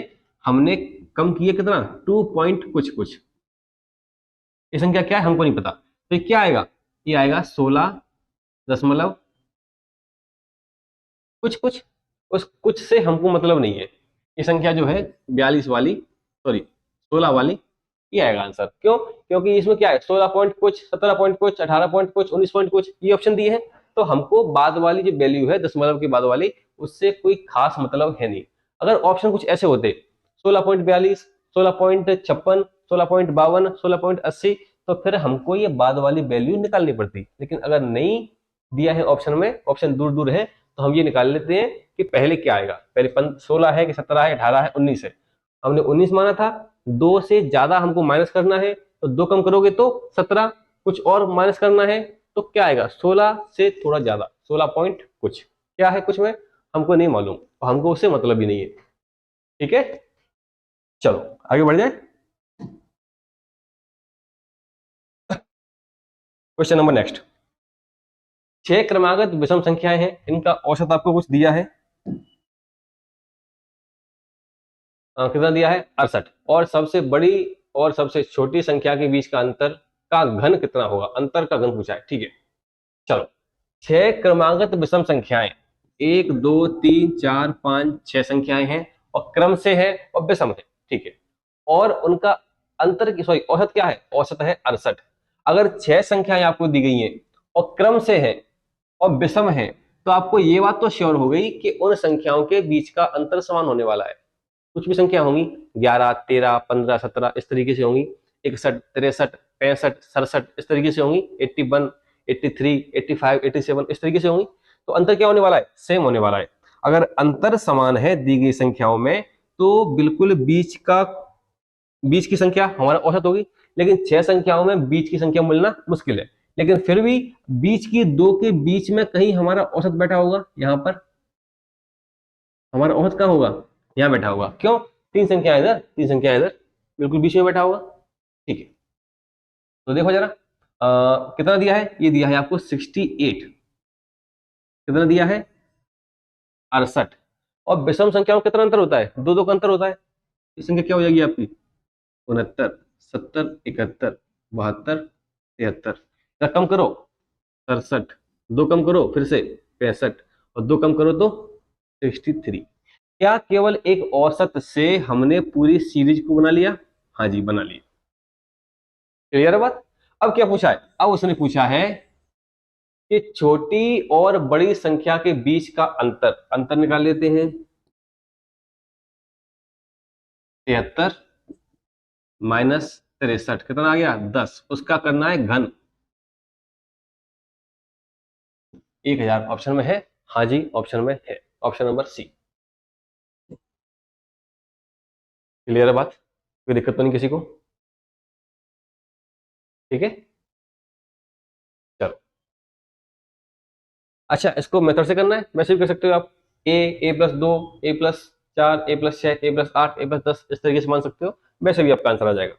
हमने कम किए कितना? 2 पॉइंट कुछ कुछ। ये संख्या क्या है हमको नहीं पता, तो ये क्या आएगा? ये आएगा 16 दशमलव कुछ कुछ। उस कुछ से हमको मतलब नहीं है। ये संख्या जो है 42 वाली, 16 वाली, ये आएगा आंसर। क्यों? क्योंकि इसमें क्या है? 16 पॉइंट कुछ, 17 पॉइंट कुछ, 18 पॉइंट कुछ, 19 पॉइंट कुछ, ये ऑप्शन दिए हैं। तो हमको बाद वाली जो वैल्यू है दशमलव के बाद वाली, उससे कोई खास मतलब है नहीं। अगर ऑप्शन कुछ ऐसे होते 16.42, 16.56, 16.52, 16.80, तो फिर हमको ये बाद वाली वैल्यू निकालनी पड़ती। लेकिन अगर नहीं दिया है ऑप्शन में, ऑप्शन दूर दूर है, तो हम ये निकाल लेते हैं कि पहले क्या आएगा। पहले 16 है कि 17 है, 18 है, 19 है। हमने 19 माना था। 2 से ज्यादा हमको माइनस करना है, तो 2 कम करोगे तो 17, कुछ और माइनस करना है तो क्या आएगा? 16 से थोड़ा ज्यादा, 16 पॉइंट कुछ। क्या है कुछ में? हमको नहीं मालूम, हमको उससे मतलब ही नहीं है। ठीक है, चलो आगे बढ़ जाए। क्वेश्चन नंबर नेक्स्ट, 6 क्रमागत विषम संख्याएं हैं, इनका औसत आपको कुछ दिया है, कितना दिया है 68, और सबसे बड़ी और सबसे छोटी संख्या के बीच का अंतर का घन कितना होगा, अंतर का घन पूछा है। ठीक है, चलो 6 क्रमागत विषम संख्याएं, 1 2 3 4 5 6 संख्याएं हैं और क्रम से है और विषम है। ठीक है, और उनका अंतर की सॉरी औसत क्या है, औसत है 68। अगर 6 संख्याएं आपको दी गई हैं और क्रम से है और विषम है, तो आपको ये बात तो श्योर हो गई कि उन संख्याओं के बीच का अंतर समान होने वाला है। कुछ भी संख्या होंगी 11 13 15 17 इस तरीके से होंगी, 61 63 65 67 इस तरीके से होंगी, 81 83 85 87 इस तरीके से होंगी। तो अंतर क्या होने वाला है, सेम होने वाला है। अगर अंतर समान है दी गई संख्याओं में, तो बिल्कुल बीच की संख्या हमारा औसत होगी। लेकिन 6 संख्याओं में बीच की संख्या मिलना मुश्किल है, लेकिन फिर भी बीच की दो के बीच में कहीं हमारा औसत बैठा होगा। यहाँ पर हमारा औसत कहाँ होगा, यहाँ बैठा होगा। क्यों, 3 संख्या इधर 3 संख्या इधर, बिल्कुल बीच में बैठा होगा। ठीक है, तो देखो जरा कितना दिया है, ये दिया है आपको 68, कितना दिया है 68। और विषम संख्या में कितना अंतर होता है, दो दो का अंतर होता है। ये संख्या क्या हो जाएगी आपकी 69 70 71 72 73, कम करो 67, दो कम करो फिर से 65 और दो कम करो तो 63। क्या केवल एक औसत से हमने पूरी सीरीज को बना लिया, हाँ जी बना लिया। क्लियर है बात। अब क्या पूछा है, अब उसने पूछा है कि छोटी और बड़ी संख्या के बीच का अंतर, अंतर निकाल लेते हैं। 73 माइनस 63 कितना आ गया 10, उसका करना है घन 1000। ऑप्शन में है, हाँ जी ऑप्शन में है, ऑप्शन नंबर सी। क्लियर है बात, कोई दिक्कत तो नहीं किसी को। ठीक है, चलो अच्छा, इसको मेथड से करना है, वैसे भी कर सकते हो आप। ए प्लस 2 ए प्लस 4 ए प्लस 6 ए प्लस 8 ए प्लस 10 इस तरीके से मान सकते हो, वैसे भी आपका आंसर आ जाएगा।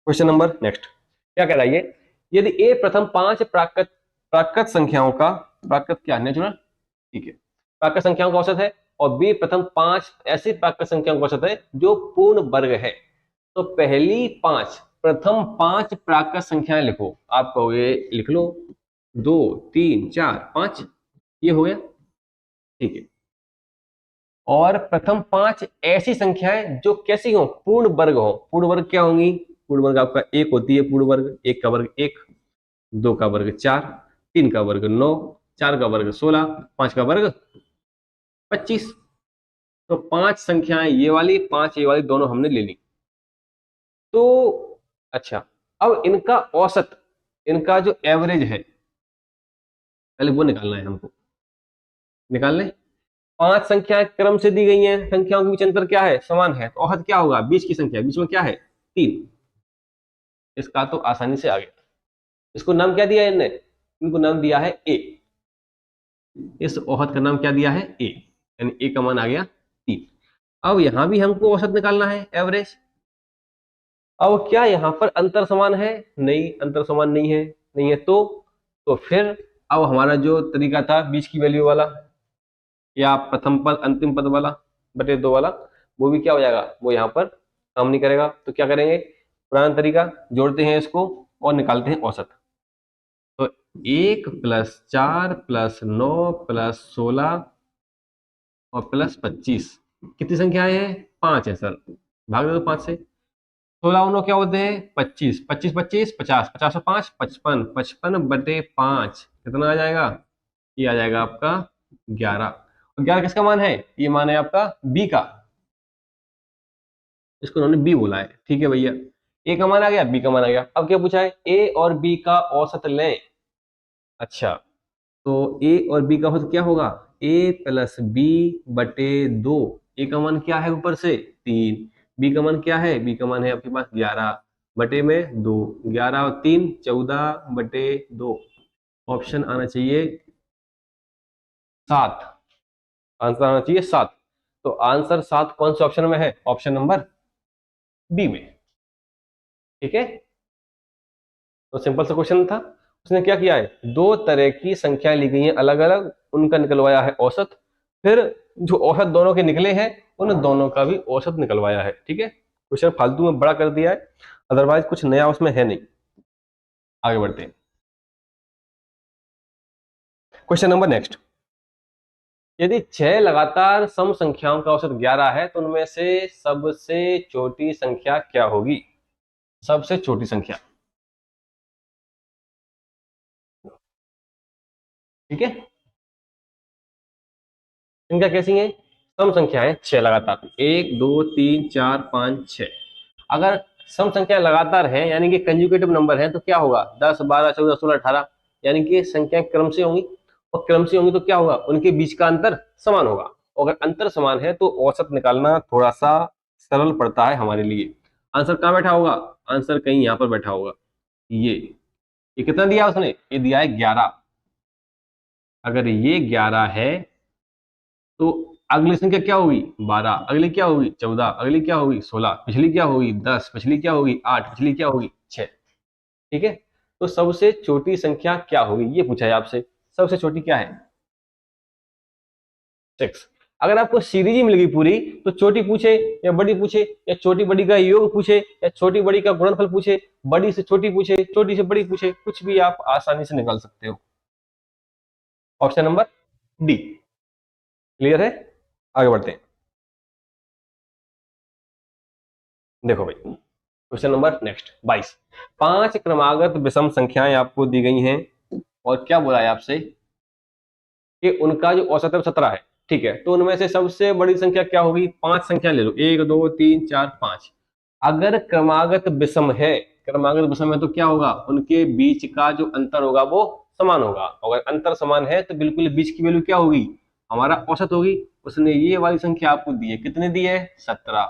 क्वेश्चन नंबर नेक्स्ट, क्या कह रहा है ये, यदि ए प्रथम 5 प्राकृत प्राकृत संख्याओं का, प्राकृत क्या नेचुरल, ठीक है, प्राकृत संख्याओं का औसत है, और बी प्रथम 5 ऐसी प्राकृत संख्याओं का औसत है जो पूर्ण वर्ग है। तो पहली 5 प्रथम 5 प्राकृत संख्याएं लिखो। आप कहोगे लिख लो 2 3 4 5, ये हो गया। ठीक है, और प्रथम 5 ऐसी संख्याएं जो कैसी हो, पूर्ण वर्ग हो। पूर्ण वर्ग क्या होंगी, पूर्ण वर्ग आपका एक होती है, पूर्ण वर्ग एक का वर्ग 1, 2 का वर्ग 4, 3 का वर्ग 9, 4 का वर्ग 16, 5 का वर्ग 25। तो 5 संख्याएं ये वाली 5 ये वाली दोनों हमने ले ली। तो अच्छा, अब इनका औसत, इनका जो एवरेज है, पहले वो निकालना है हमको। निकाल लें, 5 संख्याएं क्रम से दी गई हैं, संख्याओं के बीच अंतर क्या है, समान है, तो औसत क्या होगा, बीच की संख्या, बीच में क्या है 3। इसका तो आसानी से आ गया। इसको नाम क्या दिया है इनने, इनको नाम दिया है ए। इस औसत का नाम क्या दिया है ए, यानी ए का मान आ गया 3। अब यहां भी हमको औसत निकालना है, एवरेज। अब क्या यहाँ पर अंतर समान है, नहीं अंतर समान नहीं है, नहीं है तो फिर अब हमारा जो तरीका था बीच की वैल्यू वाला या प्रथम पद अंतिम पद वाला बटे 2 वाला, वो भी क्या हो जाएगा, वो यहाँ पर काम नहीं करेगा। तो क्या करेंगे, पुराना तरीका, जोड़ते हैं इसको और निकालते हैं औसत। तो 1 प्लस 4 प्लस 9 प्लस 16 और प्लस 25, कितनी संख्याएं हैं, 5 है सर, भाग दे दो 5 से। 16 उनो क्या होते हैं 25, 25 25 50, 50 और 5 55, 55 बटे 5 कितना आ जाएगा, ये आ जाएगा आपका 11। और 11 किसका मान है, ये मान है आपका बी का, इसको उन्होंने बी बोला है। ठीक है भैया, ए का मान आ गया, बी का मान आ गया। अब क्या पूछा है, ए और बी का औसत लें। अच्छा, तो ए और बी का औसत क्या होगा, ए प्लस बी बटे 2। ए का मान क्या है ऊपर से 3, बी का मान क्या है, बी का मान है आपके पास 11 बटे में 2, 11 और 3 14 बटे 2। ऑप्शन आना चाहिए 7, आंसर आना चाहिए 7। तो आंसर 7 कौन से ऑप्शन में है, ऑप्शन नंबर बी में। ठीक है, तो सिंपल सा क्वेश्चन था। उसने क्या किया है, दो तरह की संख्या ली गई हैं अलग अलग, उनका निकलवाया है औसत, फिर जो औसत दोनों के निकले हैं उन दोनों का भी औसत निकलवाया है। ठीक है, क्वेश्चन फालतू में बड़ा कर दिया है, अदरवाइज कुछ नया उसमें है नहीं। आगे बढ़ते हैं, क्वेश्चन नंबर नेक्स्ट। यदि 6 लगातार सम संख्याओं का औसत 11 है तो उनमें से सबसे छोटी संख्या क्या होगी? सबसे छोटी संख्या, ठीक है, संख्या कैसी है, सम संख्या है 6 लगातार, 1 2 3 4 5 6। अगर सम संख्या लगातार है यानी कि कंजुगेटिव नंबर है तो क्या होगा, 10 12 14 16 18, यानी कि संख्या क्रम से होंगी, और क्रम से होंगी तो क्या होगा, उनके बीच का अंतर समान होगा। अगर अंतर समान है तो औसत निकालना थोड़ा सा सरल पड़ता है हमारे लिए। आंसर कहाँ बैठा होगा, आंसर कहीं यहाँ पर बैठा होगा, ये कितना दिया उसने, ये दिया है 11। अगर ये 11 है तो अगली संख्या क्या होगी, 12, अगली क्या होगी 14, अगली क्या होगी 16, पिछली क्या होगी 10, पिछली क्या होगी 8, पिछली क्या होगी 6। ठीक है, तो सबसे छोटी संख्या क्या होगी ये पूछा है आपसे, सबसे छोटी क्या है 6। अगर आपको सीरीज ही मिल गई पूरी तो छोटी पूछे या बड़ी पूछे, या छोटी बड़ी का योग पूछे, या छोटी बड़ी का गुणनफल पूछे, बड़ी से छोटी पूछे, छोटी से बड़ी पूछे, कुछ भी आप आसानी से निकाल सकते हो। ऑप्शन नंबर डी क्लियर है। आगे बढ़ते हैं, देखो भाई क्वेश्चन नंबर नेक्स्ट 22। 5 क्रमागत विषम संख्याएं आपको दी गई हैं और क्या बोला है आपसे कि उनका जो औसत है 17 है। ठीक है, तो उनमें से सबसे बड़ी संख्या क्या होगी, 5 संख्या ले लो, 1 2 3 4 5। अगर क्रमागत विषम है, क्रमागत विषम है तो क्या होगा, उनके बीच का जो अंतर होगा वो समान होगा। अगर अंतर समान है तो बिल्कुल बीच की वैल्यू क्या होगी, हमारा औसत होगी। उसने ये वाली संख्या आपको दी है, कितने दी है 17,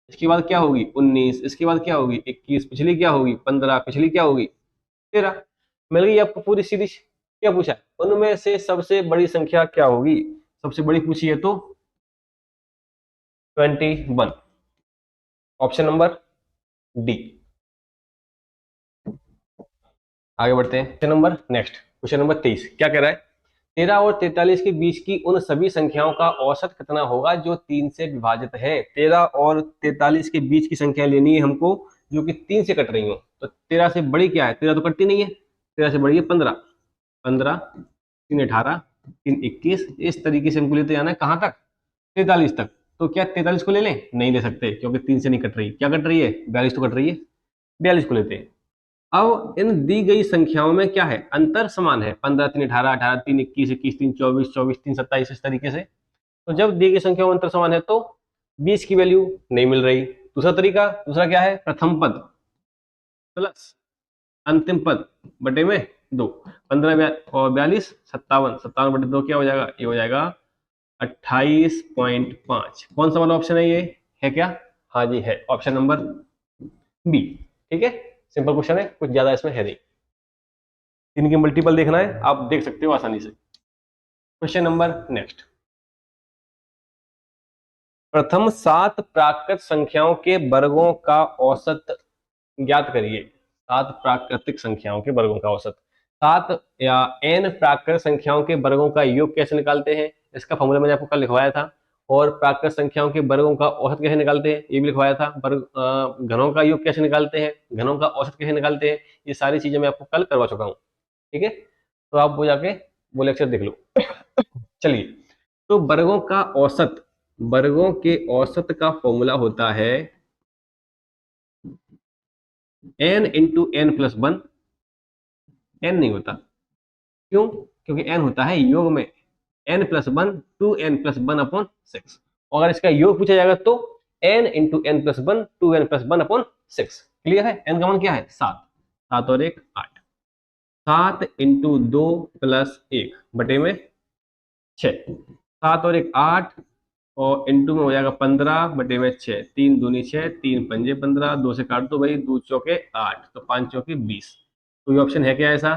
इसके बाद क्या होगी 19, इसके बाद क्या होगी 21, पिछली क्या होगी 15, पिछली क्या होगी 13। मिल गई आपको पूरी सीरीज। क्या पूछा है, उनमें से सबसे बड़ी संख्या क्या होगी, सबसे बड़ी पूछी है तो 21। Option number D. आगे बढ़ते हैं, question number next, question number 23 क्या कह रहा है, 13 और 43 के बीच की उन सभी संख्याओं का औसत कितना होगा जो 3 से विभाजित है। 13 और 43 के बीच की संख्या लेनी है हमको जो कि 3 से कट रही हो। तो 13 से बड़ी क्या है, 13 तो कटती नहीं है, 13 से बड़ी है 15, 15 3 18 3 21, इस तरीके से हमको लेते जाना है कहाँ तक, 43 तक। तो क्या 43 को ले लें, नहीं ले सकते क्योंकि 3 से नहीं कट रही, क्या कट रही है 42 तो कट रही है, 42 को लेते हैं। अब इन दी गई संख्याओं में क्या है, अंतर समान है, 15 3 18, 18 3 21, 21 3 24, 24 3 27, इस तरीके से। तो जब दी गई संख्याओं में अंतर समान है तो 20 की वैल्यू नहीं मिल रही। दूसरा तरीका, दूसरा क्या है, प्रथम पद प्लस अंतिम पद बटे में 2, 15 और 42 57, 57 बटे 2 क्या हो जाएगा, ये हो जाएगा 28.5। कौन सा वाला ऑप्शन है ये, है क्या, हाँ जी है, ऑप्शन नंबर बी। ठीक है, सिंपल क्वेश्चन है, कुछ ज्यादा इसमें है नहीं। तीन की मल्टीपल देखना है आप देख सकते हो आसानी से। क्वेश्चन नंबर नेक्स्ट, प्रथम 7 प्राकृत संख्याओं के वर्गों का औसत ज्ञात करिए। 7 प्राकृतिक संख्याओं के वर्गों का औसत, 7 या n प्राकृत संख्याओं के वर्गों का योग कैसे निकालते हैं, इसका फॉर्मूला मैंने आपको कल लिखवाया था। और प्राकृत संख्याओं के वर्गों का औसत कैसे निकालते हैं ये भी लिखवाया था। वर्ग घनों का योग कैसे निकालते हैं, घनों का औसत कैसे निकालते हैं, ये सारी चीजें मैं आपको कल करवा चुका हूँ। ठीक है, तो आप वो जाके वो लेक्चर देख लो। चलिए, तो वर्गों का औसत, वर्गों के औसत का फॉर्मूला होता है n into n plus one. N नहीं होता, क्यों, क्योंकि n होता है योग में, n plus one 2n plus one upon 6। अगर इसका योग पूछा जाएगा तो n into n plus one 2n plus one upon 6। Clear है, n का मान क्या है 7, 7 और 1 8, 7 इंटू 2 प्लस 1 बटे में 6, 7 और 1 8, और इंटू में हो जाएगा 15 बटे में 6, 3 दूनी 6, 3 पंजे 15, 2 से काट दो भाई, 2 चौके 8, तो 5 चौके 20। तो ये ऑप्शन है क्या ऐसा,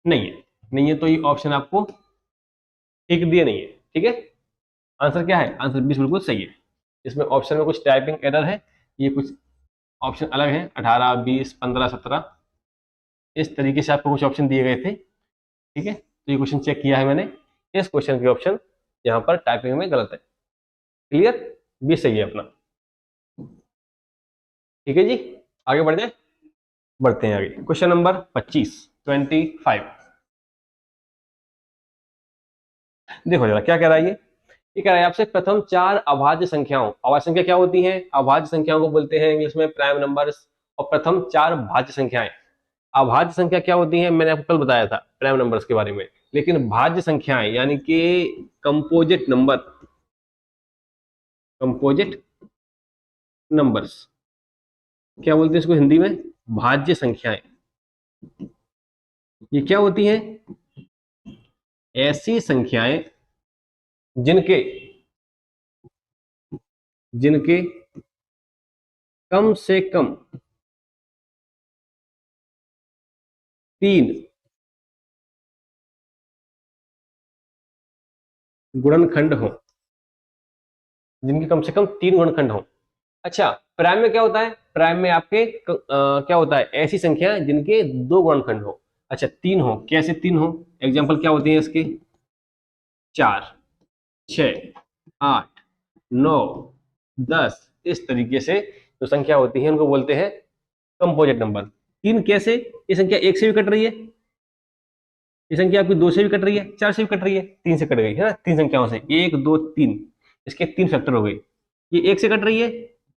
नहीं है, नहीं है, तो ये ऑप्शन आपको ठीक दिए नहीं है। ठीक है, आंसर क्या है, आंसर 20 बिल्कुल सही है। इसमें ऑप्शन में कुछ टाइपिंग एरर है, ये कुछ ऑप्शन अलग हैं, 18, 20, 15, 17, इस तरीके से आपको कुछ ऑप्शन दिए गए थे। ठीक है, तो ये क्वेश्चन चेक किया है मैंने, इस क्वेश्चन के ऑप्शन यहाँ पर टाइपिंग में गलत है। क्लियर, बी सही है अपना। ठीक है जी, आगे बढ़ जाए, बढ़ते हैं आगे। क्वेश्चन नंबर 25 देखो जरा क्या कह रहा है ये कह रहा है आपसे प्रथम चार अभाज्य संख्याओं, अभाज्य संख्या क्या होती है, अभाज्य संख्याओं को बोलते हैं इंग्लिश में प्राइम नंबर्स, और प्रथम चार भाज्य संख्याएं। अभाज्य संख्या क्या होती है, मैंने आपको कल बताया था प्राइम नंबर्स के बारे में, लेकिन भाज्य संख्याएं यानी कि कंपोजिट नंबर, कंपोजिट नंबर्स क्या बोलते हैं इसको हिंदी में, भाज्य संख्याएं। ये क्या होती हैं, ऐसी संख्याएं जिनके जिनके कम से कम तीन गुणनखंड हो, जिनके कम से कम तीन गुणनखंड हो। अच्छा, प्राइम में क्या होता है, प्राइम में आपके क्या होता है, ऐसी संख्या जिनके दो गुणनखंड हो। अच्छा, तीन हो, कैसे तीन हो, एग्जांपल क्या होती है इसके, 4, 6, 8, 9, 10, इस तरीके से जो संख्या होती है उनको बोलते हैं कंपोजिट नंबर। तीन कैसे, ये संख्या एक से भी कट रही है, ये संख्या आपकी दो से भी कट रही है, चार से भी कट रही है, तीन से कट गई है ना, तीन संख्याओं से, एक दो तीन, इसके तीन फैक्टर हो गए। ये एक से कट रही है,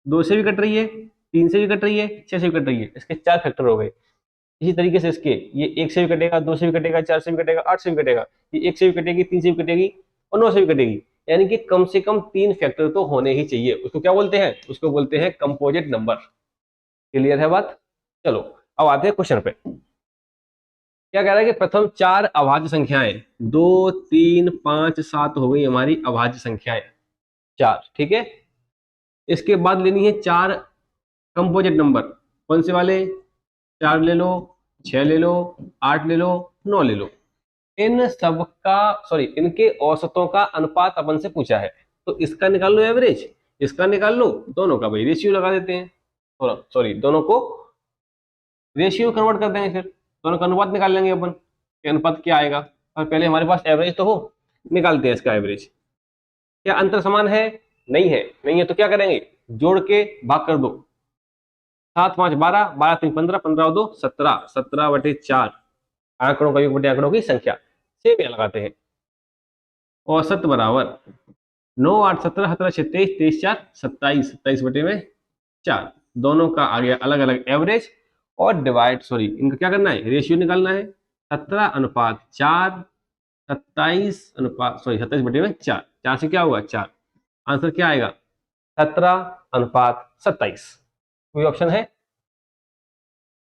दो से भी कट रही है, तीन से भी कट रही है, छह से भी कट रही है, इसके चार फैक्टर हो गए। इसी तरीके से इसके ये एक से भी कटेगा, दो से भी कटेगा, चार से भी कटेगा, आठ से भी कटेगा, ये एक से भी कटेगी, तीन से भी कटेगी और नौ से भी कटेगी, यानी कि कम से कम तीन फैक्टर तो होने ही चाहिए। उसको क्या बोलते हैं, उसको बोलते हैं कंपोजिट नंबर। क्लियर है बात, चलो अब आते हैं क्वेश्चन पे। क्या कह रहा है कि प्रथम चार अभाज्य संख्याएं, 2, 3, 5, 7 हो गई हमारी अभाज्य संख्याएं, चार। ठीक है, इसके बाद लेनी है चार कंपोजिट नंबर। कौन से वाले, चार ले लो, छह ले लो, आठ ले लो, नौ ले लो। इन सब का सॉरी इनके औसतों का अनुपात अपन से पूछा है, तो इसका निकाल लो एवरेज, इसका निकाल लो, दोनों का भाई रेशियो लगा देते हैं, सॉरी दोनों को रेशियो कन्वर्ट कर देंगे, फिर दोनों का अनुपात निकाल लेंगे अपन कि अनुपात क्या आएगा। और पहले हमारे पास एवरेज तो हो, निकालते हैं इसका एवरेज। क्या अंतर समान है, नहीं है, नहीं है तो क्या करेंगे, जोड़ के भाग कर दो, 7, 5, 12, 12, 3, 15, 15 2, 17, 17/4, आंकड़ों का योग बटे आंकड़ों की संख्या, सेम यहाँ लगाते हैं। औसत बराबर 9, 8, 17, 17, 6, 23, 23, 4, 27, 27/4, दोनों का आ गया अलग अलग एवरेज, और डिवाइड सॉरी इनका क्या करना है, रेशियो निकालना है, 17:4, 27/4, 4 से क्या होगा 4, आंसर क्या आएगा 17:27। कोई ऑप्शन है,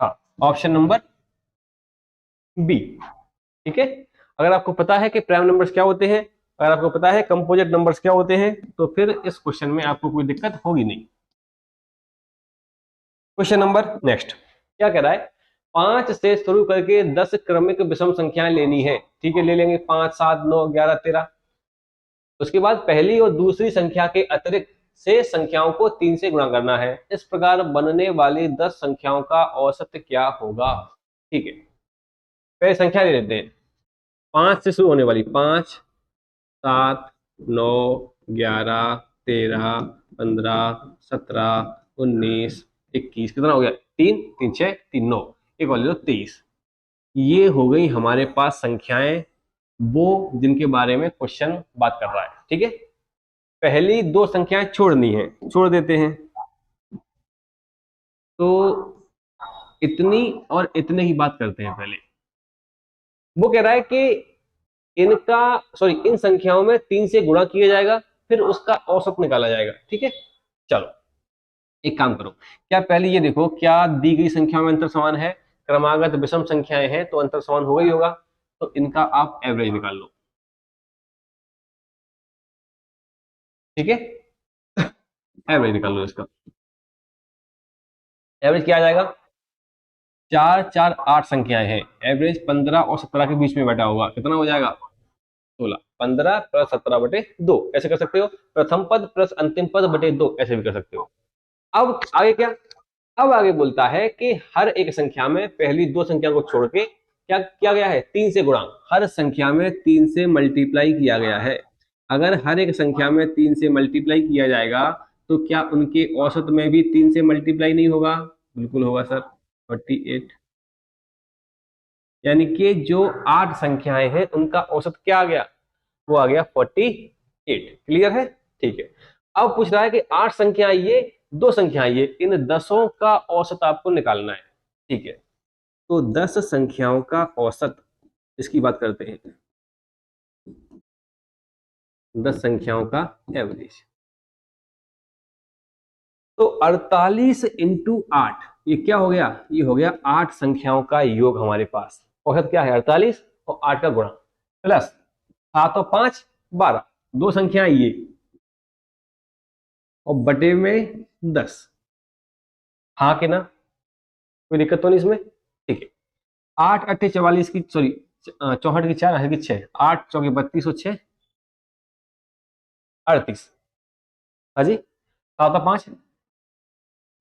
हाँ ऑप्शन नंबर बी। ठीक है, अगर आपको पता है कि प्राइम नंबर्स क्या होते हैं, अगर आपको पता है कंपोजिट नंबर्स क्या होते हैं, तो फिर इस क्वेश्चन में आपको कोई दिक्कत होगी नहीं। क्वेश्चन नंबर नेक्स्ट क्या कह रहा है, 5 से शुरू करके 10 क्रमिक विषम संख्याएं लेनी है। ठीक है, ले लेंगे 5, 7, 9, 11, 13। उसके बाद पहली और दूसरी संख्या के अतिरिक्त से संख्याओं को 3 से गुणा करना है। इस प्रकार बनने वाली 10 संख्याओं का औसत क्या होगा। ठीक है, पहले संख्या ले लेते हैं, 5 से शुरू होने वाली, 5, 7, 9, 11, 13, 15, 17, 19, 21, कितना हो गया, 3, 3, 6, 3, 9, एक और ले लो 23। ये हो गई हमारे पास संख्याएं, वो जिनके बारे में क्वेश्चन बात कर रहा है। ठीक है, पहली दो संख्याएं छोड़नी है, छोड़ देते हैं, तो इतनी और इतने की बात करते हैं पहले। वो कह रहा है कि इनका सॉरी इन संख्याओं में 3 से गुणा किया जाएगा, फिर उसका औसत निकाला जाएगा। ठीक है, चलो एक काम करो, क्या पहले ये देखो क्या दी गई संख्याओं में अंतर समान है, क्रमागत विषम संख्याएं हैं तो अंतर समान होगा ही होगा, तो इनका आप एवरेज निकाल लो। ठीक है, एवरेज निकाल लो इसका, एवरेज क्या आ जाएगा, 4, 4, 8 संख्याएं हैं, एवरेज 15 और 17 के बीच में बैठा होगा, कितना हो जाएगा 16, 15 + 17/2 ऐसे कर सकते हो, प्रथम पद प्लस अंतिम पद बटे 2 ऐसे भी कर सकते हो। अब आगे क्या, अब आगे बोलता है कि हर एक संख्या में पहली दो संख्या को छोड़ के क्या किया गया है, 3 से गुणा। हर संख्या में 3 से मल्टीप्लाई किया गया है। अगर हर एक संख्या में 3 से मल्टीप्लाई किया जाएगा तो क्या उनके औसत में भी 3 से मल्टीप्लाई नहीं होगा? बिल्कुल होगा सर। 48, यानी कि जो 8 संख्याएं हैं उनका औसत क्या आ गया? वो आ गया 48। क्लियर है? ठीक है। अब पूछ रहा है कि 8 संख्याएं ये, 2 संख्याएं ये, इन 10 का औसत आपको निकालना है। ठीक है, तो 10 संख्याओं का औसत, इसकी बात करते हैं। 10 संख्याओं का एवरेज, तो 48 इंटू 8, ये क्या हो गया? ये हो गया 8 संख्याओं का योग हमारे पास। औसत क्या है? 48 और 8 का गुणा, प्लस 7 और 5 12, 2 संख्याएं ये और बटे में 10। हाँ कि ना? कोई दिक्कत तो नहीं इसमें? ठीक है। 8 अट्ठे 44 की, सॉरी 64 की 4 की 6, 8 चौके 32 और 6 38। हाँ जी, 7 और 5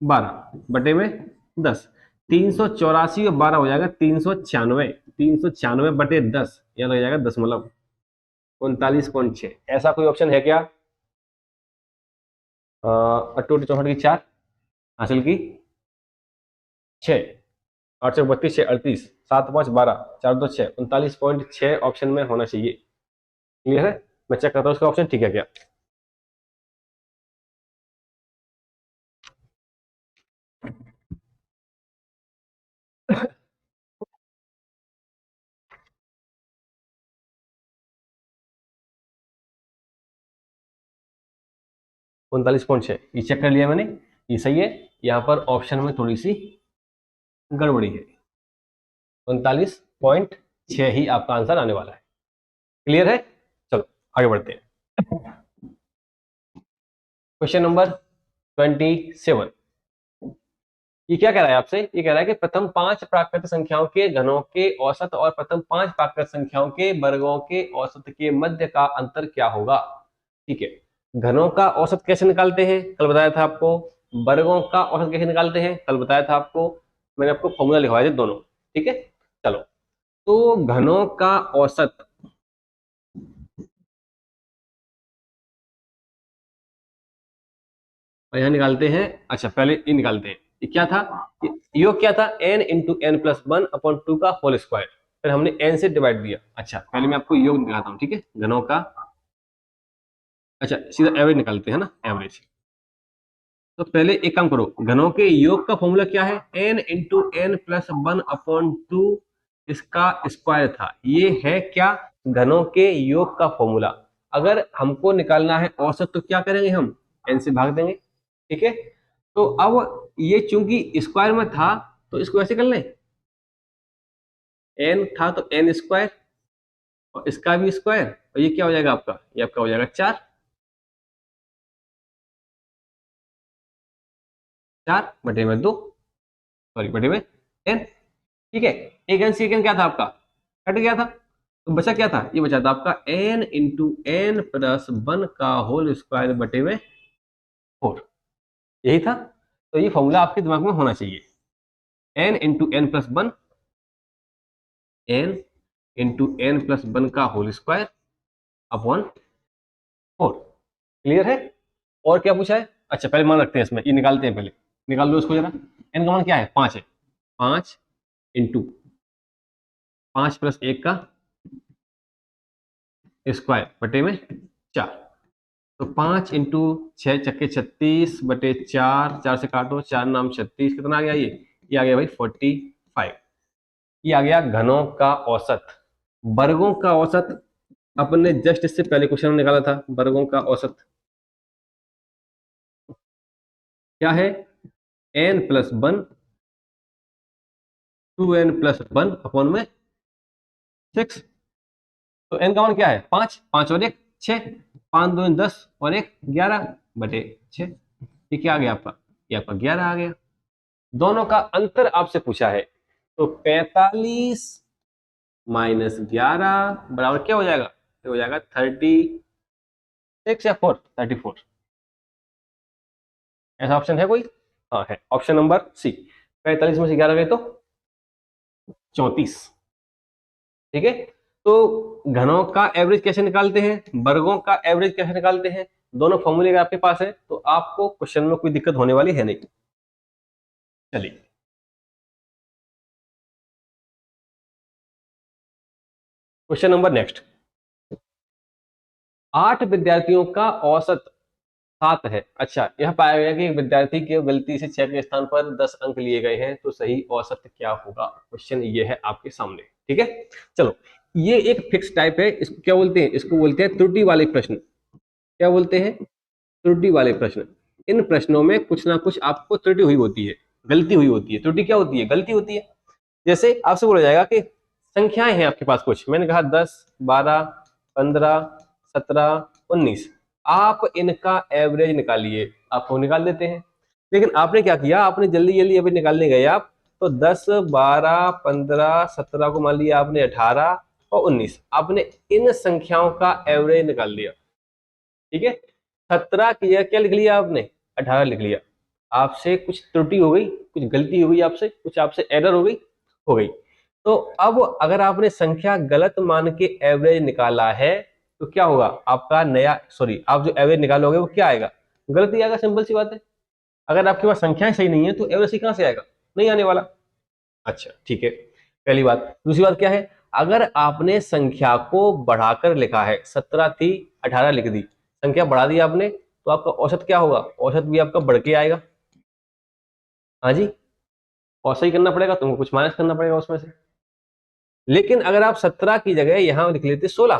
12 बटे में 10। 384 और 12 हो जाएगा 396। 396 बटे 10, यह लग जाएगा 39.6। ऐसा कोई ऑप्शन है क्या? अट्टू 64 की 4, हासिल की 6, 8 चौक 32, 6 38, 7 5 12, 4 2 6, 39.6 ऑप्शन में होना चाहिए। क्लियर है? मैं चेक करता हूँ उसका ऑप्शन ठीक है क्या। उनतालीस पॉइंट छः, ये चेक कर लिया मैंने, ये सही है। यहाँ पर ऑप्शन में थोड़ी सी गड़बड़ी है। 39.6 ही आपका आंसर आने वाला है। क्लियर है? चलो आगे बढ़ते हैं। Question number 27। ये क्या कह रहा है आपसे? ये कह रहा है कि प्रथम 5 प्राकृत संख्याओं के घनों के औसत और प्रथम 5 प्राकृत संख्याओं के वर्गों के औसत के मध्य का अंतर क्या होगा? ठीक है, घनों का औसत कैसे निकालते हैं कल बताया था आपको, वर्गों का औसत कैसे निकालते हैं कल बताया था आपको, मैंने आपको फॉर्मूला लिखवाया थे दोनों। ठीक है, चलो, तो घनों का औसत और यहाँ निकालते हैं। अच्छा, पहले ये निकालते हैं, ये क्या था? योग क्या था? n into n plus one upon two का होल स्क्वायर, फिर हमने n से डिवाइड दिया। अच्छा, पहले मैं आपको योग निकालता हूँ, ठीक है, घनों का। अच्छा, सीधा एवरेज निकालते हैं ना, एवरेज। तो पहले एक काम करो, घनों के योग का फॉर्मूला क्या है? n into n plus one upon two, इसका स्क्वायर था। ये है क्या? घनों के योग का फॉर्मूला। अगर हमको निकालना है औसत तो क्या करेंगे? हम n से भाग देंगे। ठीक है, तो अब ये चूंकि स्क्वायर में था तो इसको ऐसे कर लें, n था तो n स्क्वायर और इसका भी स्क्वायर, और ये क्या हो जाएगा आपका? ये आपका हो जाएगा 4। 4 बटे में 2, सॉरी बटे में n। ठीक है, एक n सेकेंड क्या था आपका? कट गया था, तो बचा क्या था? ये बचा था आपका n into n plus one का होल स्क्वायर बटे में 4। यही था, तो ये फॉर्मूला आपके दिमाग में होना चाहिए। n into n plus one, n into n plus one का होल स्क्वायर अपॉन 4। क्लियर है? और क्या पूछा है? अच्छा, पहले मान रखते हैं इसमें, ये निकालते हैं, पहले निकाल लो इसको जरा। n का मान क्या है? 5 है। 5 इंटू 5 प्लस 1 का स्क्वायर बटे में 4, तो 5 इंटू 6 चक्के 36 बटे 4, 4 से काटो, 4 नाम 36, कितना आ गया? ये आ गया भाई 45। ये आ गया घनों का औसत। वर्गों का औसत अपने जस्ट इससे पहले क्वेश्चन में निकाला था। वर्गों का औसत क्या है? n plus one, 2n plus one upon में 6। तो n का मान क्या है? 5, 5 और 1 6, 5 2 10 और 1 11 बटे 6। ये क्या आ गया आपका? ये आपका 11 आ गया। दोनों का अंतर आपसे पूछा है, तो 45 माइनस 11 बराबर क्या हो जाएगा? ये हो जाएगा 36 या 4, 34। ऐसा ऑप्शन है कोई? हाँ है, ऑप्शन नंबर सी। 45 में से 11 गए तो 34। ठीक है। तो घनों का एवरेज कैसे निकालते हैं, वर्गों का एवरेज कैसे निकालते हैं, दोनों फॉर्मूले अगर आपके पास है तो आपको क्वेश्चन में कोई दिक्कत होने वाली है नहीं। चलिए, क्वेश्चन नंबर नेक्स्ट। 8 विद्यार्थियों का औसत 7 है। अच्छा, यह पाया गया कि एक विद्यार्थी के गलती से 6 के स्थान पर 10 अंक लिए गए हैं, तो सही औसत क्या होगा। क्वेश्चन ये है आपके सामने। ठीक है, चलो, ये एक फिक्स टाइप है, इसको क्या बोलते हैं, इसको बोलते हैं त्रुटि वाले प्रश्न। क्या बोलते हैं, त्रुटि वाले प्रश्न। इन प्रश्नों में कुछ ना कुछ आपको त्रुटि हुई होती है, गलती हुई होती है। त्रुटि क्या होती है, गलती होती है। जैसे आपसे बोला जाएगा कि संख्याएं हैं आपके पास कुछ, मैंने कहा 10, 12, 15, 17, 19, आप इनका एवरेज निकालिए। आपको निकाल देते हैं, लेकिन आपने क्या किया, आपने जल्दी जल्दी एवरेज निकालने गए आप, तो 10, 12, 15, 17 को मान लिया आपने, 18 और 19, आपने इन संख्याओं का एवरेज निकाल दिया। ठीक है, 17 किया, क्या लिख लिया आपने, 18 लिख लिया। आपसे कुछ त्रुटि हो गई, कुछ गलती हो गई आपसे, कुछ आपसे एरर हो गई, हो गई। तो अब अगर आपने संख्या गलत मान के एवरेज निकाला है, तो क्या होगा आपका नया, सॉरी, आप जो एवरेज निकालोगे वो क्या आएगा, गलत ही आएगा। सिंपल सी बात है, अगर आपके पास संख्याएं सही नहीं है तो एवरेज ही कहां से आएगा, नहीं आने वाला। अच्छा ठीक है, पहली बात। दूसरी बात क्या है, अगर आपने संख्या को बढ़ाकर लिखा है, 17 थी 18 लिख दी, संख्या बढ़ा दी आपने, तो आपका औसत क्या होगा, औसत भी आपका बढ़ के आएगा। हाँ जी, औसत ही करना पड़ेगा, तुमको कुछ माइनस करना पड़ेगा उसमें से। लेकिन अगर आप 17 की जगह यहां लिख लेते 16,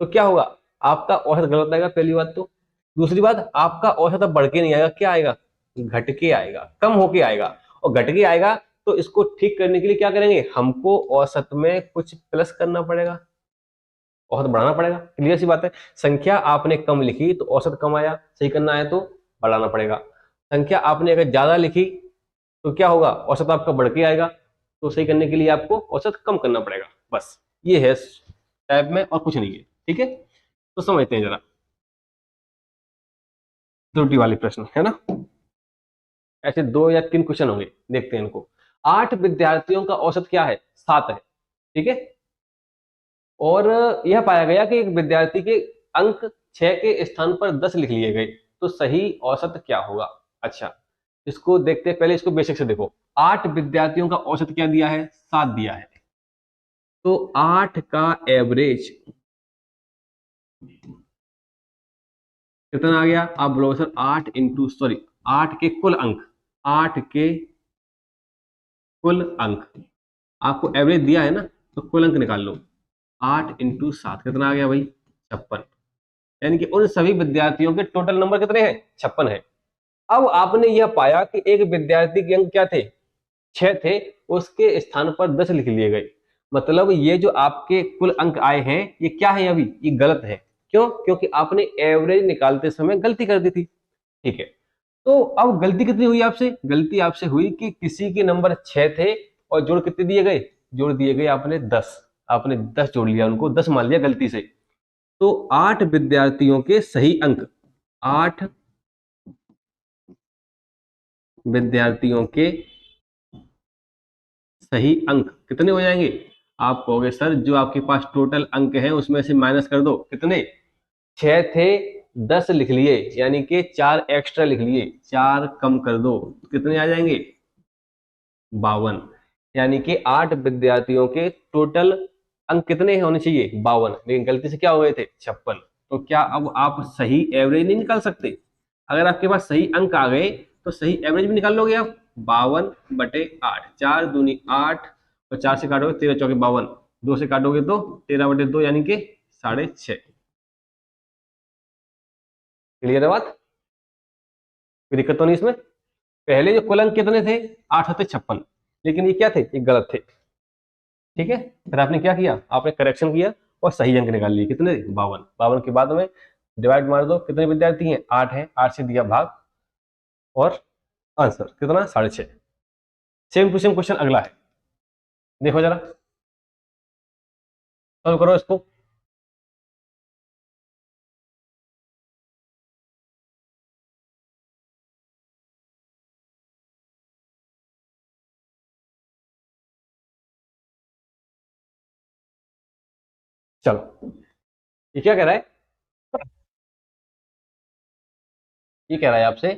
तो क्या होगा, आपका औसत गलत आएगा, पहली बात तो। दूसरी बात, आपका औसत अब बढ़ के नहीं आएगा, क्या आएगा, घट के आएगा, कम होके आएगा। और घट के आएगा तो इसको ठीक करने के लिए क्या करेंगे, हमको औसत में कुछ प्लस करना पड़ेगा, औसत बढ़ाना पड़ेगा। क्लियर सी बात है, संख्या आपने कम लिखी तो औसत कम आया, सही करना है तो बढ़ाना पड़ेगा। संख्या आपने अगर ज्यादा लिखी तो क्या होगा, औसत आपका बढ़ के आएगा, तो सही करने के लिए आपको औसत कम करना पड़ेगा। बस ये है टाइप में, और कुछ नहीं है। ठीक है, तो समझते हैं जरा, त्रुटि वाले प्रश्न है ना। ऐसे 2 या 3 क्वेश्चन होंगे, देखते हैं इनको। 8 विद्यार्थियों का औसत क्या है, 7 है। ठीक है, और यह पाया गया कि एक विद्यार्थी के अंक 6 के स्थान पर 10 लिख लिए गए, तो सही औसत क्या होगा। अच्छा, इसको देखते हैं, पहले इसको बेसिक से देखो। 8 विद्यार्थियों का औसत क्या दिया है, 7 दिया है, तो 8 का एवरेज कितना आ गया, आप बोलो सर 8 इंटू, सॉरी, 8 के कुल अंक, 8 के कुल अंक, आपको एवरेज दिया है ना, तो कुल अंक निकाल लो। 8 इंटू 7 कितना आ गया भाई, 56। यानी कि उन सभी विद्यार्थियों के टोटल नंबर कितने हैं, 56 है। अब आपने यह पाया कि एक विद्यार्थी के अंक क्या थे, 6 थे, उसके स्थान पर 10 लिख लिए गए। मतलब ये जो आपके कुल अंक आए हैं, ये क्या है, अभी ये गलत है। क्यों, क्योंकि आपने एवरेज निकालते समय गलती कर दी थी। ठीक है, तो अब गलती कितनी हुई आपसे, गलती आपसे हुई कि किसी के नंबर 6 थे, और जोड़ कितने दिए गए, जोड़ दिए गए आपने 10, आपने 10 जोड़ लिया, उनको 10 मान लिया गलती से। तो 8 विद्यार्थियों के सही अंक, 8 विद्यार्थियों के सही अंक कितने हो जाएंगे, आप कहोगे सर जो आपके पास टोटल अंक है उसमें से माइनस कर दो, कितने, 6 थे, 10 लिख लिए, यानी कि 4 एक्स्ट्रा लिख लिए, 4 कम कर दो, कितने आ जाएंगे, 52। यानी कि 8 विद्यार्थियों के टोटल अंक कितने होने चाहिए, 52, लेकिन गलती से क्या हो गए थे, 56। तो क्या अब आप सही एवरेज नहीं निकाल सकते, अगर आपके पास सही अंक आ गए तो सही एवरेज भी निकाल लोगे आप। 52/8, 4 दूनी 8, और 4 से काटोगे 13 × 4 = 52, 2 से काटोगे तो 13/2, यानी कि 6.5। क्लियर है बात, कोई दिक्कत तो नहीं इसमें। पहले जो कुल अंक कितने थे, 8 होते 56, लेकिन ये क्या थे, ये गलत थे। ठीक है, फिर आपने क्या किया, आपने करेक्शन किया और सही अंक निकाल लिए, कितने, 52। 52 के बाद में डिवाइड मार दो, कितने विद्यार्थी हैं, 8 है, 8 से दिया भाग, और आंसर कितना, 6.5। सेम टू सेम क्वेश्चन अगला है, देखो जरा, सॉल्व करो इसको। चलो, ये क्या कह रहा है? ये कह रहा है आपसे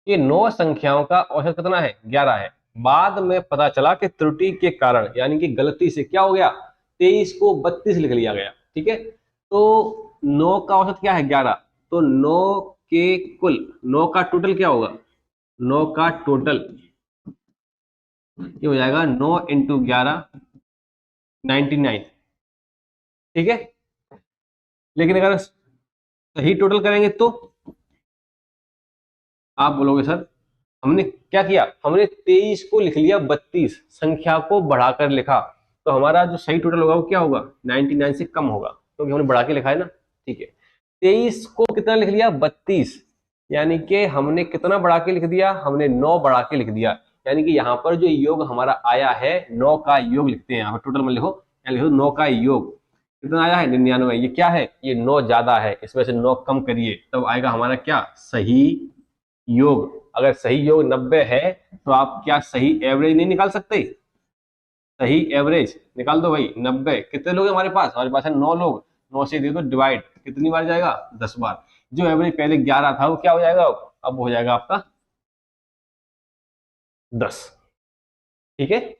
कि 9 संख्याओं का औसत कितना है? 11 है। बाद में पता चला कि त्रुटि के कारण यानी कि गलती से क्या हो गया, 23 को 32 लिख लिया गया। ठीक है, तो 9 का औसत क्या है? 11। तो 9 के कुल, 9 का टोटल क्या होगा? 9 का टोटल ये हो जाएगा 9 इंटू 11, 99। ठीक है, लेकिन अगर सही टोटल करेंगे तो आप बोलोगे सर हमने क्या किया, हमने 23 को लिख लिया 32, संख्या को बढ़ाकर लिखा, तो हमारा जो सही टोटल होगा वो क्या होगा? 99 से कम होगा, क्योंकि हमने बढ़ा के लिखा है ना। ठीक है, 23 को कितना लिख लिया? 32, यानी कि हमने कितना बढ़ा के लिख दिया? हमने 9 बढ़ा के लिख दिया। यानी कि यहाँ पर जो योग हमारा आया है, 9 का योग लिखते हैं यहाँ पर, टोटल में लिखो, या लिखो 9 का योग कितना आया है? 99। ये क्या है? ये 9 ज्यादा है, इसमें से 9 कम करिए, तब आएगा हमारा क्या? सही योग। अगर सही योग 90 है तो आप क्या सही एवरेज नहीं निकाल सकते? सही एवरेज निकाल दो भाई। 90 कितने लोग हैं हमारे पास? हमारे पास है 9 लोग। 9 से दे दो डिवाइड, कितनी बार जाएगा? 10 बार। जो एवरेज पहले 11 था वो क्या हो जाएगा? अब हो जाएगा आपका 10। ठीक है,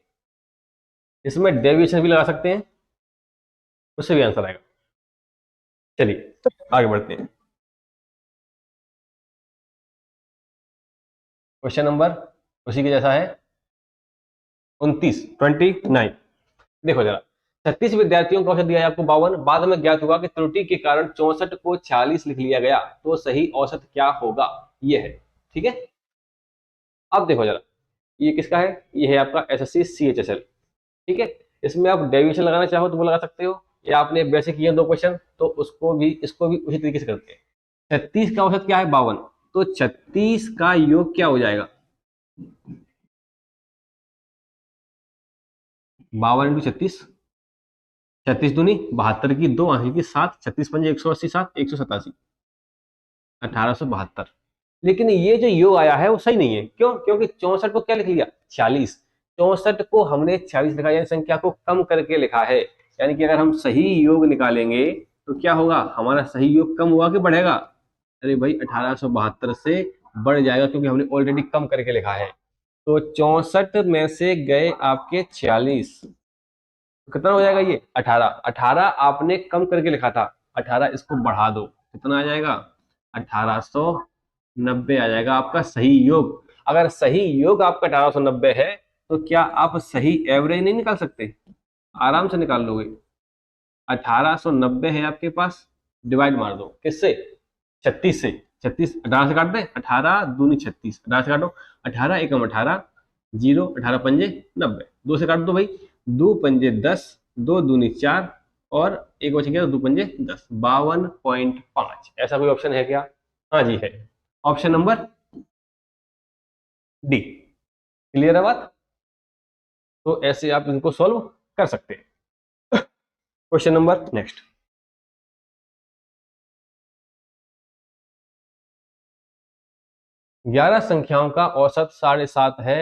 इसमें डेविएशन भी लगा सकते हैं, उससे भी आंसर आएगा। चलिए आगे बढ़ते हैं। क्वेश्चन नंबर उसी के जैसा है, 29। देखो जरा, 36 विद्यार्थियों का औसत दिया है आपको 52। बाद में ज्ञात हुआ कि त्रुटि के कारण 64 को 46 लिख लिया गया, तो सही औसत क्या होगा? ये है। ठीक है, अब देखो जरा, ये किसका है? ये है आपका एसएससी सीएचएसएल। ठीक है, इसमें आप डेविएशन लगाना चाहो तो वो लगा सकते हो, या आपने वैसे किए 2 क्वेश्चन तो उसको भी, इसको भी उसी तरीके से करते हैं। 36 का औसत क्या है? 52। तो 36 का योग क्या हो जाएगा? 52 इंटू 36, 36 दूनी 72 की 2 आंखें की 7, 36 पंजे 180, 7 187, 1872। लेकिन ये जो योग आया है वो सही नहीं है। क्यों? क्योंकि 64 को क्या लिख लिया? 46। 64 को हमने 46 लिखा, यानी संख्या को कम करके लिखा है। यानी कि अगर हम सही योग निकालेंगे तो क्या होगा? हमारा सही योग कम होगा कि बढ़ेगा? अरे भाई 1872 से बढ़ जाएगा, क्योंकि हमने ऑलरेडी कम करके लिखा है। तो 64 में से गए आपके 46, तो कितना हो जाएगा? ये 18। 18 आपने कम करके लिखा था, 18 इसको बढ़ा दो, कितना आ जाएगा? 1890 आ जाएगा आपका सही योग। अगर सही योग आपका 1890 है तो क्या आप सही एवरेज नहीं निकाल सकते? आराम से निकाल लोगे। 1890 है आपके पास, डिवाइड मार दो किससे? 36 से। 36 18 से काट दे, 18 दूनी 36, 18 से काटो, 18 एकम 18, 0, 18 पंजे 90, 2 से काट दो भाई, 2 पंजे 10, 2 दूनी 4, और एक बच गया तो 2 पंजे 10, 52.5। ऐसा कोई ऑप्शन है क्या? हाँ जी है, ऑप्शन नंबर डी। क्लियर है बात? तो ऐसे आप इनको सॉल्व कर सकते हैं। Question number next. 11 संख्याओं का औसत 7.5 है।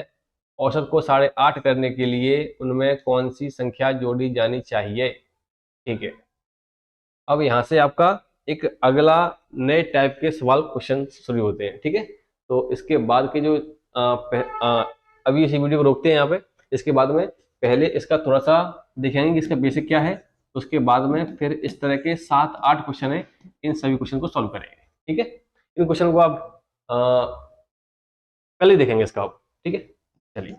औसत को 8.5 करने के लिए उनमें कौन सी संख्या जोड़ी जानी चाहिए? ठीक है, अब यहां से आपका एक अगला नए टाइप के सवाल क्वेश्चन शुरू होते हैं। ठीक है, तो इसके बाद के जो अभी इसी वीडियो को रोकते हैं यहाँ पे। इसके बाद में पहले इसका थोड़ा सा देखेंगे कि इसका बेसिक क्या है, उसके बाद में फिर इस तरह के 7-8 क्वेश्चन है, इन सभी क्वेश्चन को सॉल्व करेंगे। ठीक है, इन क्वेश्चन को आप कल ही देखेंगे इसका आप। ठीक है, चलिए।